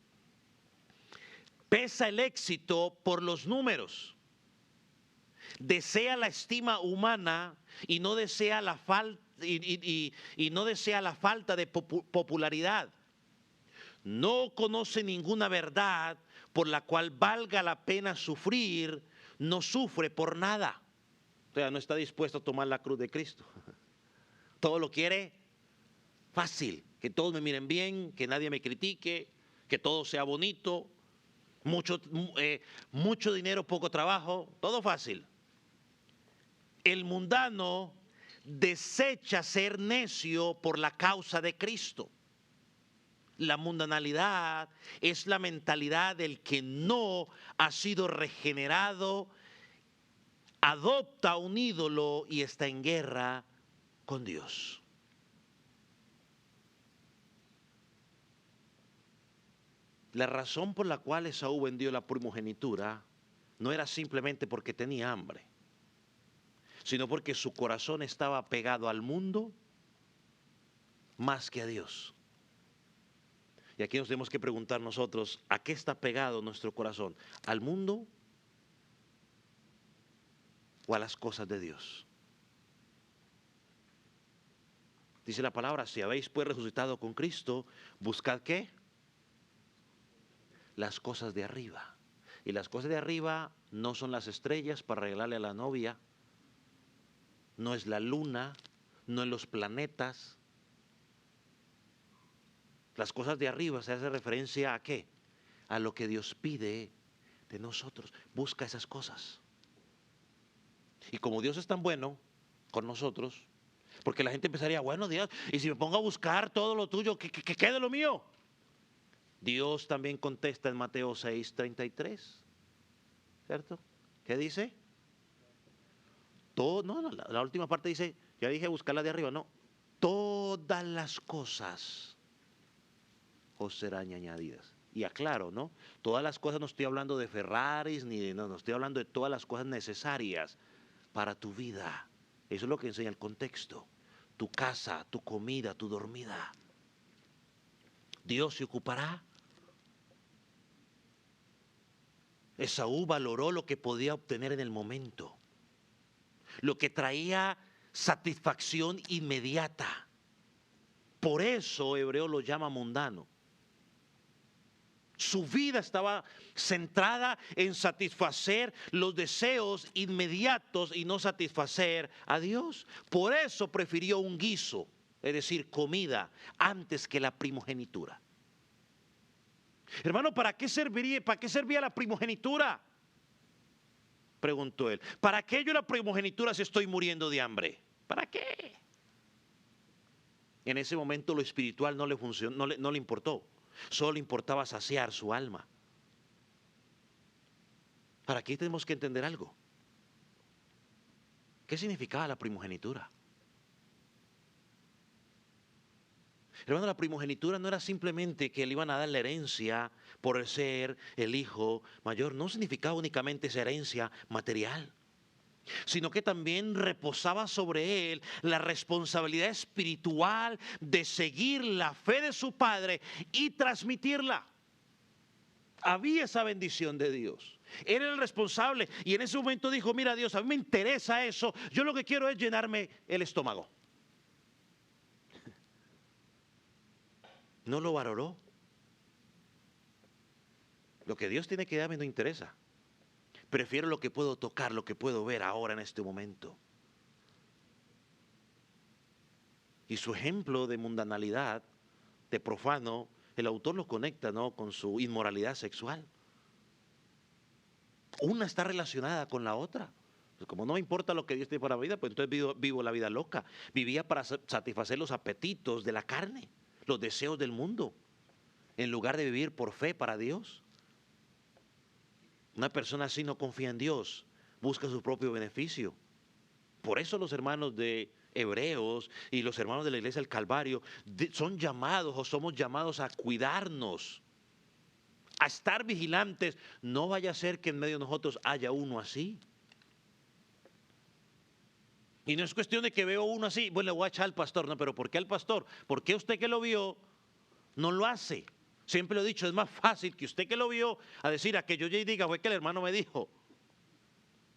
pesa el éxito por los números. Desea la estima humana y no desea la falta no desea la falta de popularidad. No conoce ninguna verdad por la cual valga la pena sufrir, no sufre por nada. O sea, no está dispuesto a tomar la cruz de Cristo. Todo lo quiere Fácil, que todos me miren bien, que nadie me critique, que todo sea bonito, mucho dinero, poco trabajo, todo fácil. El mundano desecha ser necio por la causa de Cristo. La mundanalidad es la mentalidad del que no ha sido regenerado, adopta un ídolo y está en guerra con Dios. La razón por la cual Esaú vendió la primogenitura no era simplemente porque tenía hambre, sino porque su corazón estaba pegado al mundo más que a Dios. Y aquí nos tenemos que preguntar nosotros, ¿a qué está pegado nuestro corazón? ¿Al mundo o a las cosas de Dios? Dice la palabra, si habéis pues resucitado con Cristo, buscad ¿qué? Las cosas de arriba. Y las cosas de arriba no son las estrellas para regalarle a la novia, no es la luna, no es los planetas. Las cosas de arriba se hace referencia a ¿qué? A lo que Dios pide de nosotros. Busca esas cosas. Y como Dios es tan bueno con nosotros, porque la gente empezaría, bueno Dios, y si me pongo a buscar todo lo tuyo, ¿qué quede lo mío? Dios también contesta en Mateo 6:33, ¿cierto? ¿Qué dice? Todo, no, la última parte dice, ya dije buscarla de arriba, no. Todas las cosas os serán añadidas. Y aclaro, ¿no? Todas las cosas, no estoy hablando de Ferraris, no estoy hablando de todas las cosas necesarias para tu vida. Eso es lo que enseña el contexto. Tu casa, tu comida, tu dormida. Dios se ocupará. Esaú valoró lo que podía obtener en el momento, lo que traía satisfacción inmediata. Por eso Hebreo lo llama mundano. Su vida estaba centrada en satisfacer los deseos inmediatos y no satisfacer a Dios. Por eso prefirió un guiso, es decir, comida, antes que la primogenitura. Hermano, ¿para qué servía la primogenitura? Preguntó él. ¿Para qué yo la primogenitura si estoy muriendo de hambre? ¿Para qué? En ese momento lo espiritual no le funcionó, no le importó. Solo le importaba saciar su alma. Para aquí tenemos que entender algo. ¿Qué significaba la primogenitura? Hermano, la primogenitura no era simplemente que le iban a dar la herencia por ser el hijo mayor. No significaba únicamente esa herencia material, sino que también reposaba sobre él la responsabilidad espiritual de seguir la fe de su padre y transmitirla. Había esa bendición de Dios. Él era el responsable y en ese momento dijo, mira Dios, a mí me interesa eso, yo lo que quiero es llenarme el estómago. No lo valoró. Lo que Dios tiene que darme no interesa. Prefiero lo que puedo tocar, lo que puedo ver ahora en este momento. Y su ejemplo de mundanalidad, de profano, el autor lo conecta, ¿no?, con su inmoralidad sexual. Una está relacionada con la otra. Pues como no me importa lo que Dios tiene para la vida, pues entonces vivo la vida loca. Vivía para satisfacer los apetitos de la carne, los deseos del mundo, en lugar de vivir por fe para Dios. Una persona así no confía en Dios, busca su propio beneficio. Por eso los hermanos de Hebreos y los hermanos de la iglesia del Calvario son llamados o somos llamados a cuidarnos, a estar vigilantes. No vaya a ser que en medio de nosotros haya uno así. Y no es cuestión de que veo uno así, bueno, le voy a echar al pastor. No, pero ¿por qué al pastor? ¿Por qué usted que lo vio no lo hace? Siempre lo he dicho, es más fácil que usted que lo vio a decir a que yo ya diga, fue que el hermano me dijo.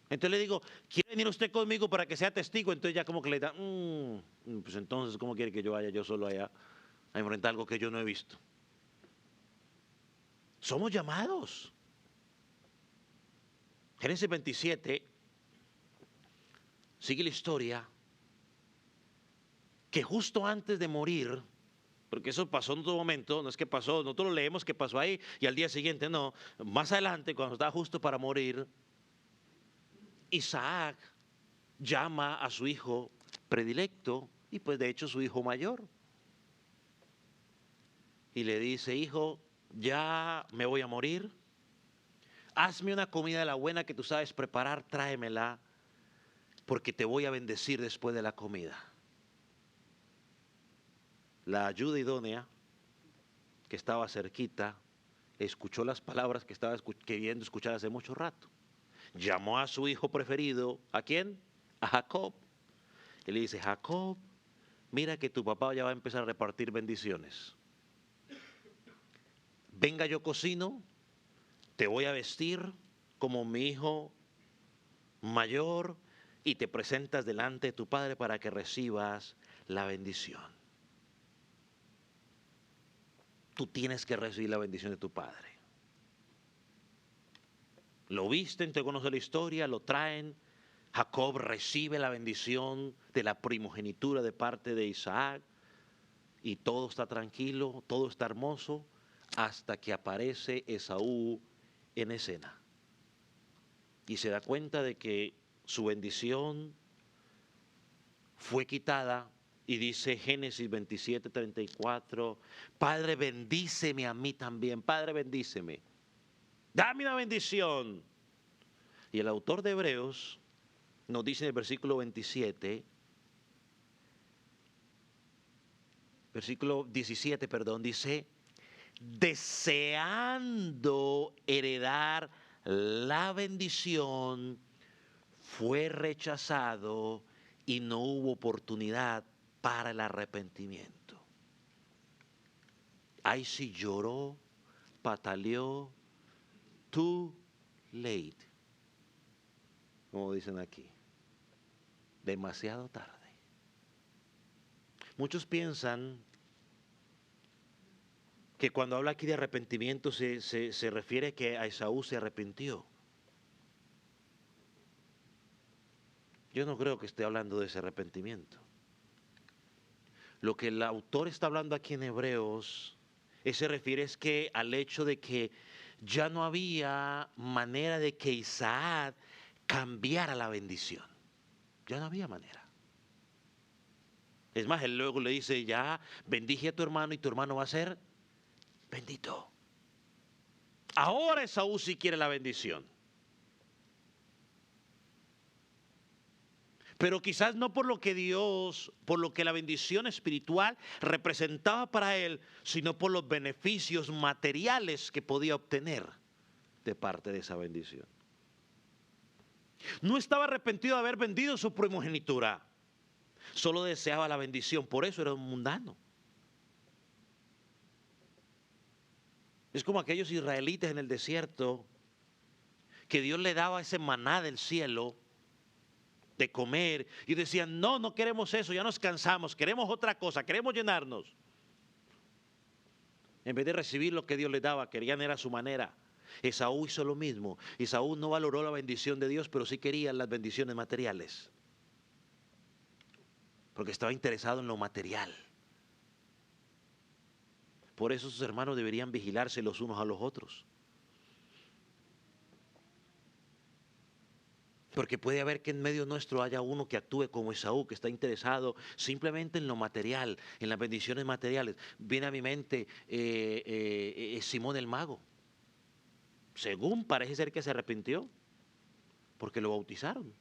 Entonces le digo, ¿quiere venir usted conmigo para que sea testigo? Entonces ya como que le da, pues entonces, ¿cómo quiere que yo vaya yo solo allá a enfrentar algo que yo no he visto? Somos llamados. Génesis 27, sigue la historia, que justo antes de morir, porque eso pasó en otro momento, no es que pasó, nosotros lo leemos que pasó ahí y al día siguiente no. Más adelante, cuando estaba justo para morir, Isaac llama a su hijo predilecto y pues de hecho su hijo mayor. Y le dice, hijo, ya me voy a morir, hazme una comida de la buena que tú sabes preparar, tráemela, porque te voy a bendecir después de la comida. La ayuda idónea, que estaba cerquita, escuchó las palabras que estaba queriendo escuchar hace mucho rato. Llamó a su hijo preferido, ¿a quién? A Jacob. Y le dice, Jacob, mira que tu papá ya va a empezar a repartir bendiciones. Venga, yo cocino, te voy a vestir como mi hijo mayor y te presentas delante de tu padre para que recibas la bendición. Tú tienes que recibir la bendición de tu padre. Lo visten, te conoce la historia, lo traen. Jacob recibe la bendición de la primogenitura de parte de Isaac y todo está tranquilo, todo está hermoso, hasta que aparece Esaú en escena. Y se da cuenta de que su bendición fue quitada y dice Génesis 27:34, Padre, bendíceme a mí también, Padre, bendíceme, dame una bendición. Y el autor de Hebreos nos dice en el versículo 27, versículo 17, perdón, dice, deseando heredar la bendición, fue rechazado y no hubo oportunidad para el arrepentimiento. Ahí sí lloró, pataleó, too late, como dicen aquí, demasiado tarde. Muchos piensan que cuando habla aquí de arrepentimiento se refiere que a Esaú se arrepintió. Yo no creo que esté hablando de ese arrepentimiento. Lo que el autor está hablando aquí en Hebreos, se refiere es que al hecho de que ya no había manera de que Isaac cambiara la bendición. Ya no había manera. Es más, él luego le dice, ya bendije a tu hermano y tu hermano va a ser bendito. Ahora Esaú sí quiere la bendición. Pero quizás no por lo que Dios, por lo que la bendición espiritual representaba para él, sino por los beneficios materiales que podía obtener de parte de esa bendición. No estaba arrepentido de haber vendido su primogenitura, solo deseaba la bendición, por eso era un mundano. Es como aquellos israelitas en el desierto que Dios le daba ese maná del cielo de comer y decían, no, no queremos eso, ya nos cansamos, queremos otra cosa, queremos llenarnos. En vez de recibir lo que Dios les daba, querían era su manera. Esaú hizo lo mismo. Esaú no valoró la bendición de Dios, pero sí quería las bendiciones materiales, porque estaba interesado en lo material. Por eso sus hermanos deberían vigilarse los unos a los otros. Porque puede haber que en medio nuestro haya uno que actúe como Esaú, que está interesado simplemente en lo material, en las bendiciones materiales. Viene a mi mente Simón el Mago. Según parece ser que se arrepintió, porque lo bautizaron.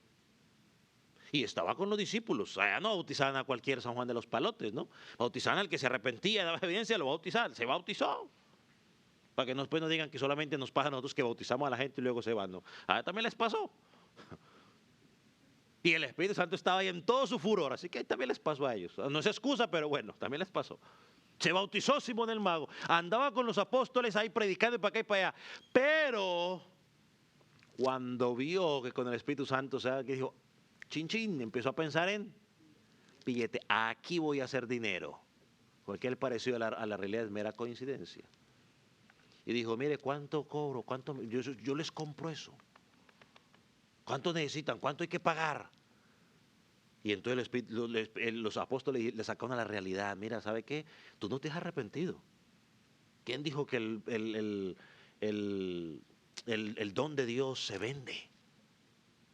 Y estaba con los discípulos. Allá no bautizaban a cualquier San Juan de los Palotes, ¿no? Bautizaban al que se arrepentía, daba evidencia, lo bautizaban. Se bautizó. Para que después no digan que solamente nos pasa a nosotros que bautizamos a la gente y luego se van, ¿no? A también les pasó. Y el Espíritu Santo estaba ahí en todo su furor, así que también les pasó a ellos. No es excusa, pero bueno, también les pasó. Se bautizó Simón el Mago, andaba con los apóstoles ahí predicando para acá y para allá. Pero cuando vio que con el Espíritu Santo, o sea, que dijo, chin chin, empezó a pensar en billete, aquí voy a hacer dinero. Porque él pareció a la realidad, es mera coincidencia. Y dijo, mire, ¿cuánto cobro? Yo les compro eso. ¿Cuánto necesitan? ¿Cuánto hay que pagar? Y entonces los apóstoles le sacaron a la realidad. Mira, ¿sabe qué? Tú no te has arrepentido. ¿Quién dijo que el don de Dios se vende?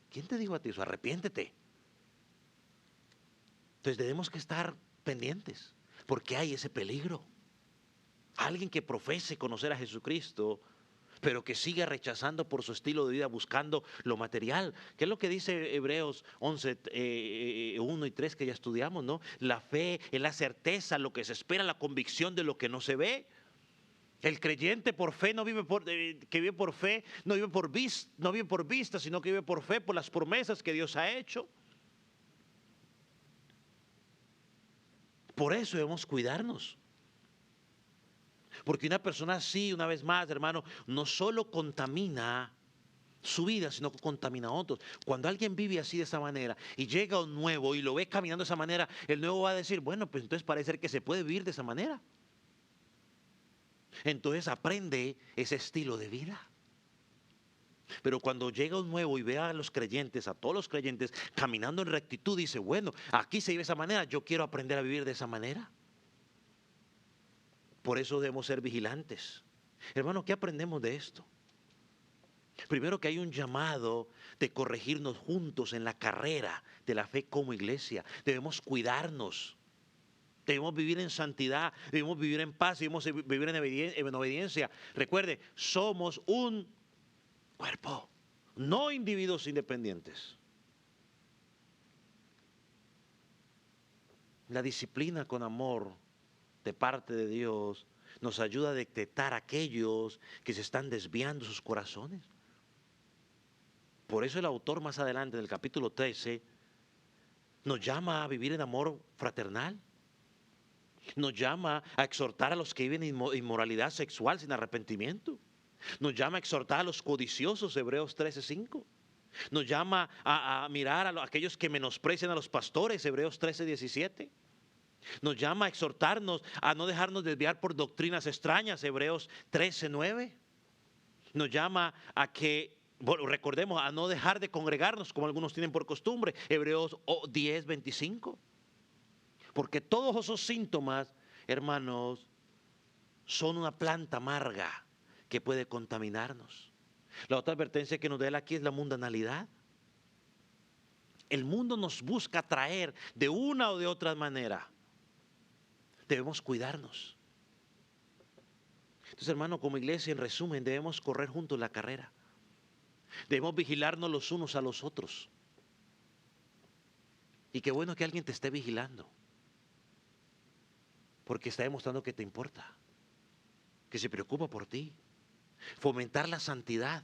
¿Quién te dijo a ti eso? Arrepiéntete. Entonces tenemos que estar pendientes, porque hay ese peligro. Alguien que profese conocer a Jesucristo, pero que siga rechazando por su estilo de vida, buscando lo material. ¿Qué es lo que dice Hebreos 11, 1 y 3 que ya estudiamos, ¿no? La fe es la certeza, lo que se espera, la convicción de lo que no se ve. El creyente por fe no vive que vive por fe, no vive por vista, sino que vive por fe, por las promesas que Dios ha hecho. Por eso debemos cuidarnos. Porque una persona así, una vez más, hermano, no solo contamina su vida, sino que contamina a otros. Cuando alguien vive así de esa manera y llega un nuevo y lo ve caminando de esa manera, el nuevo va a decir, bueno, pues entonces parece ser que se puede vivir de esa manera. Entonces aprende ese estilo de vida. Pero cuando llega un nuevo y ve a los creyentes, a todos los creyentes, caminando en rectitud, dice, bueno, aquí se vive de esa manera, yo quiero aprender a vivir de esa manera. Por eso debemos ser vigilantes. Hermano, ¿qué aprendemos de esto? Primero, que hay un llamado de corregirnos juntos en la carrera de la fe como iglesia. Debemos cuidarnos. Debemos vivir en santidad, debemos vivir en paz, debemos vivir en obediencia. Recuerde, somos un cuerpo, no individuos independientes. La disciplina con amor de parte de Dios nos ayuda a detectar a aquellos que se están desviando sus corazones. Por eso el autor más adelante, en el capítulo 13, nos llama a vivir en amor fraternal. Nos llama a exhortar a los que viven inmoralidad sexual sin arrepentimiento. Nos llama a exhortar a los codiciosos, Hebreos 13:5. Nos llama a mirar a aquellos que menosprecian a los pastores, Hebreos 13:17. Nos llama a exhortarnos a no dejarnos desviar por doctrinas extrañas, Hebreos 13:9. Nos llama a que, bueno, recordemos, a no dejar de congregarnos como algunos tienen por costumbre, Hebreos 10:25. Porque todos esos síntomas, hermanos, son una planta amarga que puede contaminarnos. La otra advertencia que nos da él aquí es la mundanalidad. El mundo nos busca atraer de una o de otra manera. Debemos cuidarnos. Entonces, hermano, como iglesia, en resumen, debemos correr juntos la carrera. Debemos vigilarnos los unos a los otros. Y qué bueno que alguien te esté vigilando. Porque está demostrando que te importa, que se preocupa por ti. Fomentar la santidad,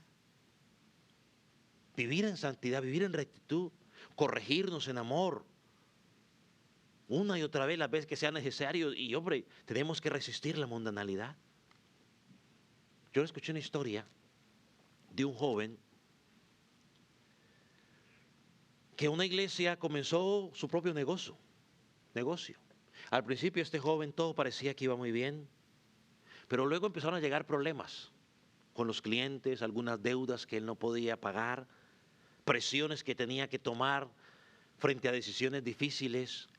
vivir en santidad, vivir en rectitud, corregirnos en amor, una y otra vez las veces que sea necesario. Y hombre, tenemos que resistir la mundanalidad. Yo escuché una historia de un joven que una iglesia comenzó su propio negocio. Al principio este joven todo parecía que iba muy bien, pero luego empezaron a llegar problemas con los clientes, algunas deudas que él no podía pagar, presiones que tenía que tomar frente a decisiones difíciles.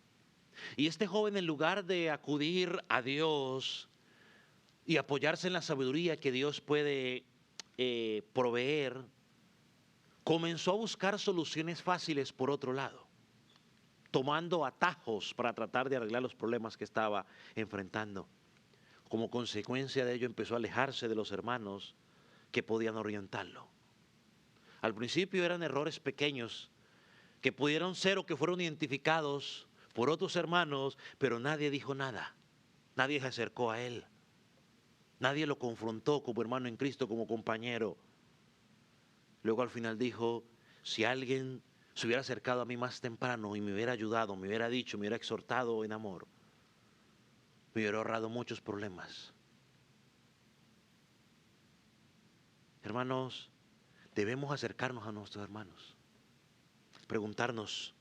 Y este joven, en lugar de acudir a Dios y apoyarse en la sabiduría que Dios puede proveer, comenzó a buscar soluciones fáciles por otro lado, tomando atajos para tratar de arreglar los problemas que estaba enfrentando. Como consecuencia de ello, empezó a alejarse de los hermanos que podían orientarlo. Al principio eran errores pequeños que pudieron ser o que fueron identificados por otros hermanos, pero nadie dijo nada. Nadie se acercó a él. Nadie lo confrontó como hermano en Cristo, como compañero. Luego al final dijo, si alguien se hubiera acercado a mí más temprano y me hubiera ayudado, me hubiera dicho, me hubiera exhortado en amor, me hubiera ahorrado muchos problemas. Hermanos, debemos acercarnos a nuestros hermanos, preguntarnos,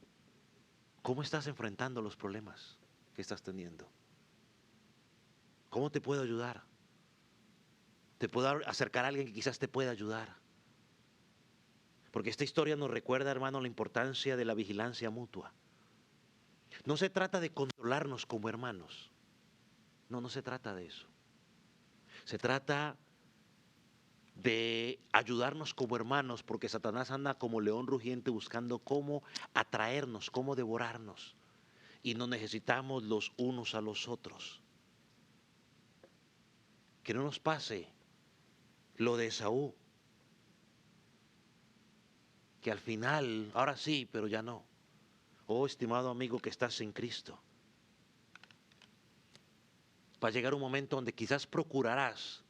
¿cómo estás enfrentando los problemas que estás teniendo? ¿Cómo te puedo ayudar? ¿Te puedo acercar a alguien que quizás te pueda ayudar? Porque esta historia nos recuerda, hermano, la importancia de la vigilancia mutua. No se trata de controlarnos como hermanos. No, no se trata de eso. Se trata de ayudarnos como hermanos, porque Satanás anda como león rugiente buscando cómo atraernos, cómo devorarnos. Y nos necesitamos los unos a los otros. Que no nos pase lo de Esaú, que al final, ahora sí, pero ya no. Oh, estimado amigo que estás en Cristo, va a llegar un momento donde quizás procurarás,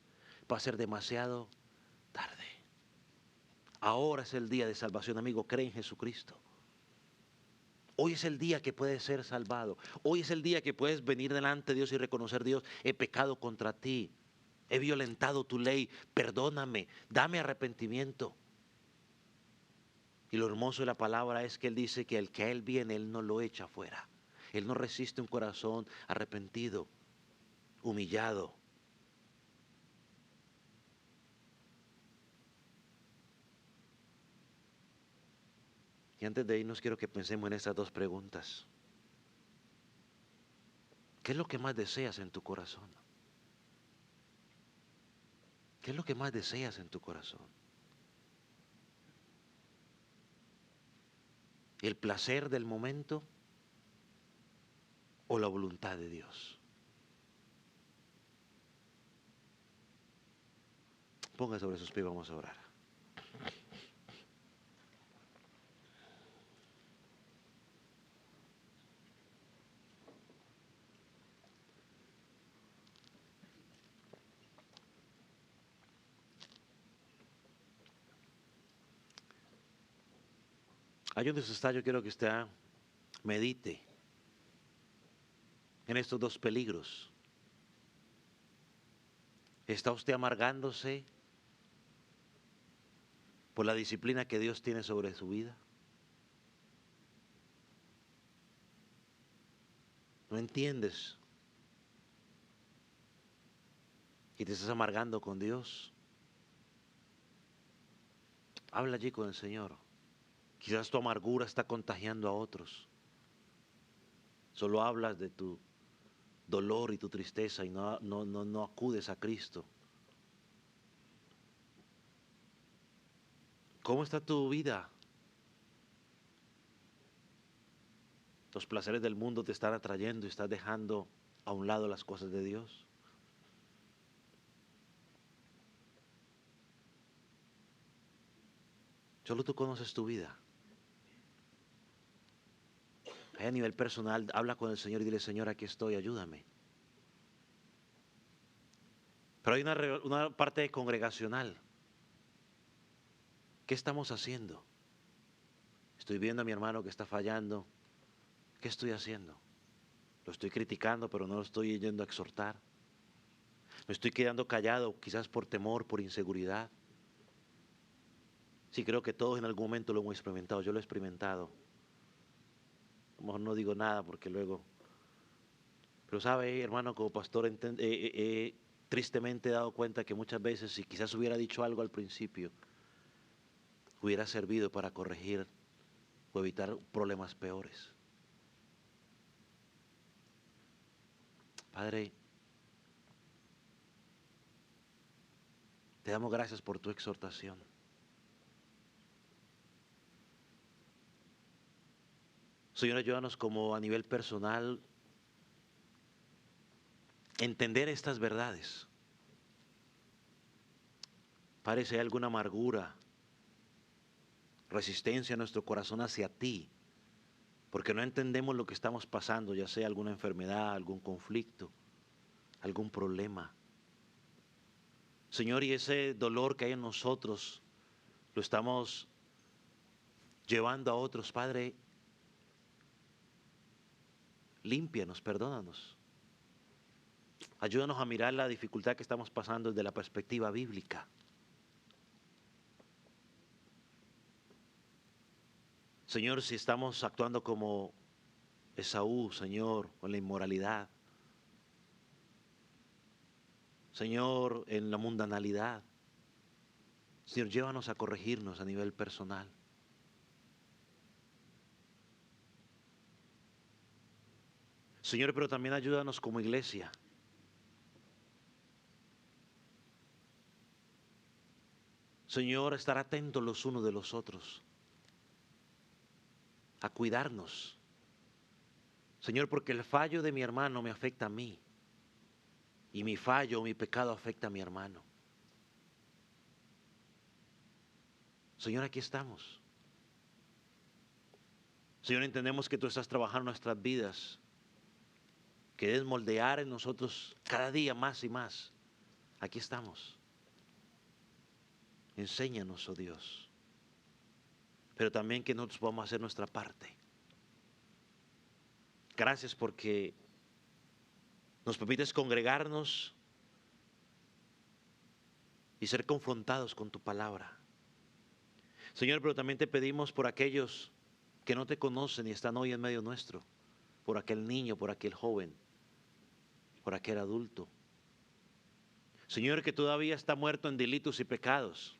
va a ser demasiado tarde. Ahora es el día de salvación, amigo, cree en Jesucristo. Hoy es el día que puedes ser salvado. Hoy es el día que puedes venir delante de Dios y reconocer: Dios, he pecado contra ti, he violentado tu ley, perdóname, dame arrepentimiento. Y lo hermoso de la palabra es que Él dice que el que a Él viene, Él no lo echa fuera. Él no resiste un corazón arrepentido, humillado. Y antes de irnos quiero que pensemos en estas dos preguntas. ¿Qué es lo que más deseas en tu corazón? ¿Qué es lo que más deseas en tu corazón? ¿El placer del momento o la voluntad de Dios? Ponga sobre sus pies, vamos a orar. Allí donde usted está, yo quiero que usted medite en estos dos peligros. ¿Está usted amargándose por la disciplina que Dios tiene sobre su vida? ¿No entiendes? Y te estás amargando con Dios. Habla allí con el Señor. Quizás tu amargura está contagiando a otros. Solo hablas de tu dolor y tu tristeza y no acudes a Cristo. ¿Cómo está tu vida? Los placeres del mundo te están atrayendo y estás dejando a un lado las cosas de Dios. Solo tú conoces tu vida. Ahí a nivel personal, habla con el Señor y dile: Señor, aquí estoy, ayúdame. Pero hay una parte congregacional. ¿Qué estamos haciendo? Estoy viendo a mi hermano que está fallando. ¿Qué estoy haciendo? Lo estoy criticando, pero no lo estoy yendo a exhortar. Me estoy quedando callado, quizás por temor, por inseguridad. Sí, creo que todos en algún momento lo hemos experimentado. Yo lo he experimentado. A lo mejor no digo nada porque luego... Pero sabe, hermano, como pastor, tristemente he dado cuenta que muchas veces, si quizás hubiera dicho algo al principio, hubiera servido para corregir o evitar problemas peores. Padre, te damos gracias por tu exhortación. Señor, ayúdanos como a nivel personal entender estas verdades. Padre, si hay alguna amargura, resistencia en nuestro corazón hacia ti, porque no entendemos lo que estamos pasando, ya sea alguna enfermedad, algún conflicto, algún problema. Señor, y ese dolor que hay en nosotros lo estamos llevando a otros. Padre, límpianos, perdónanos. Ayúdanos a mirar la dificultad que estamos pasando desde la perspectiva bíblica. Señor, si estamos actuando como Esaú, Señor, con la inmoralidad, Señor, en la mundanalidad, Señor, llévanos a corregirnos a nivel personal. Señor, pero también ayúdanos como iglesia. Señor, a estar atentos los unos de los otros, a cuidarnos. Señor, porque el fallo de mi hermano me afecta a mí y mi fallo o mi pecado afecta a mi hermano. Señor, aquí estamos. Señor, entendemos que tú estás trabajando en nuestras vidas, que debes moldear en nosotros cada día más y más. Aquí estamos. Enséñanos, oh Dios, pero también que nosotros podamos hacer nuestra parte. Gracias porque nos permites congregarnos y ser confrontados con tu palabra. Señor, pero también te pedimos por aquellos que no te conocen y están hoy en medio nuestro, por aquel niño, por aquel joven, por aquel adulto. Señor, que todavía está muerto en delitos y pecados.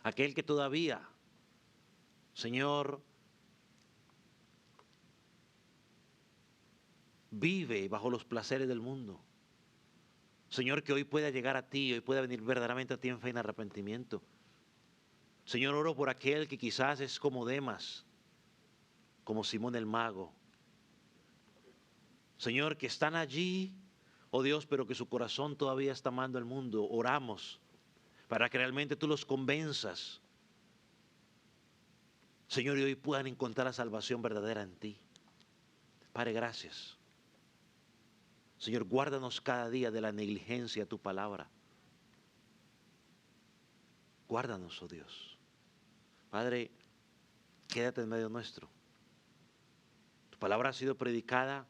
Aquel que todavía, Señor, vive bajo los placeres del mundo. Señor, que hoy pueda llegar a ti, hoy pueda venir verdaderamente a ti en fe y en arrepentimiento. Señor, oro por aquel que quizás es como Demas, como Simón el Mago. Señor, que están allí, oh Dios, pero que su corazón todavía está amando al mundo. Oramos para que realmente tú los convenzas. Señor, y hoy puedan encontrar la salvación verdadera en ti. Padre, gracias. Señor, guárdanos cada día de la negligencia de tu palabra. Guárdanos, oh Dios. Padre, quédate en medio nuestro. Tu palabra ha sido predicada.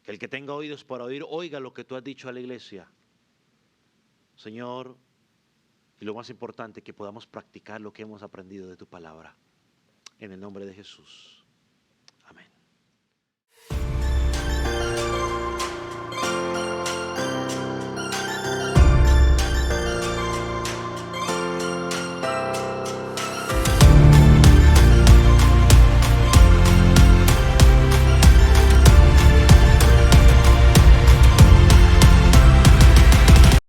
Que el que tenga oídos para oír, oiga lo que tú has dicho a la iglesia. Señor, y lo más importante, que podamos practicar lo que hemos aprendido de tu palabra. En el nombre de Jesús.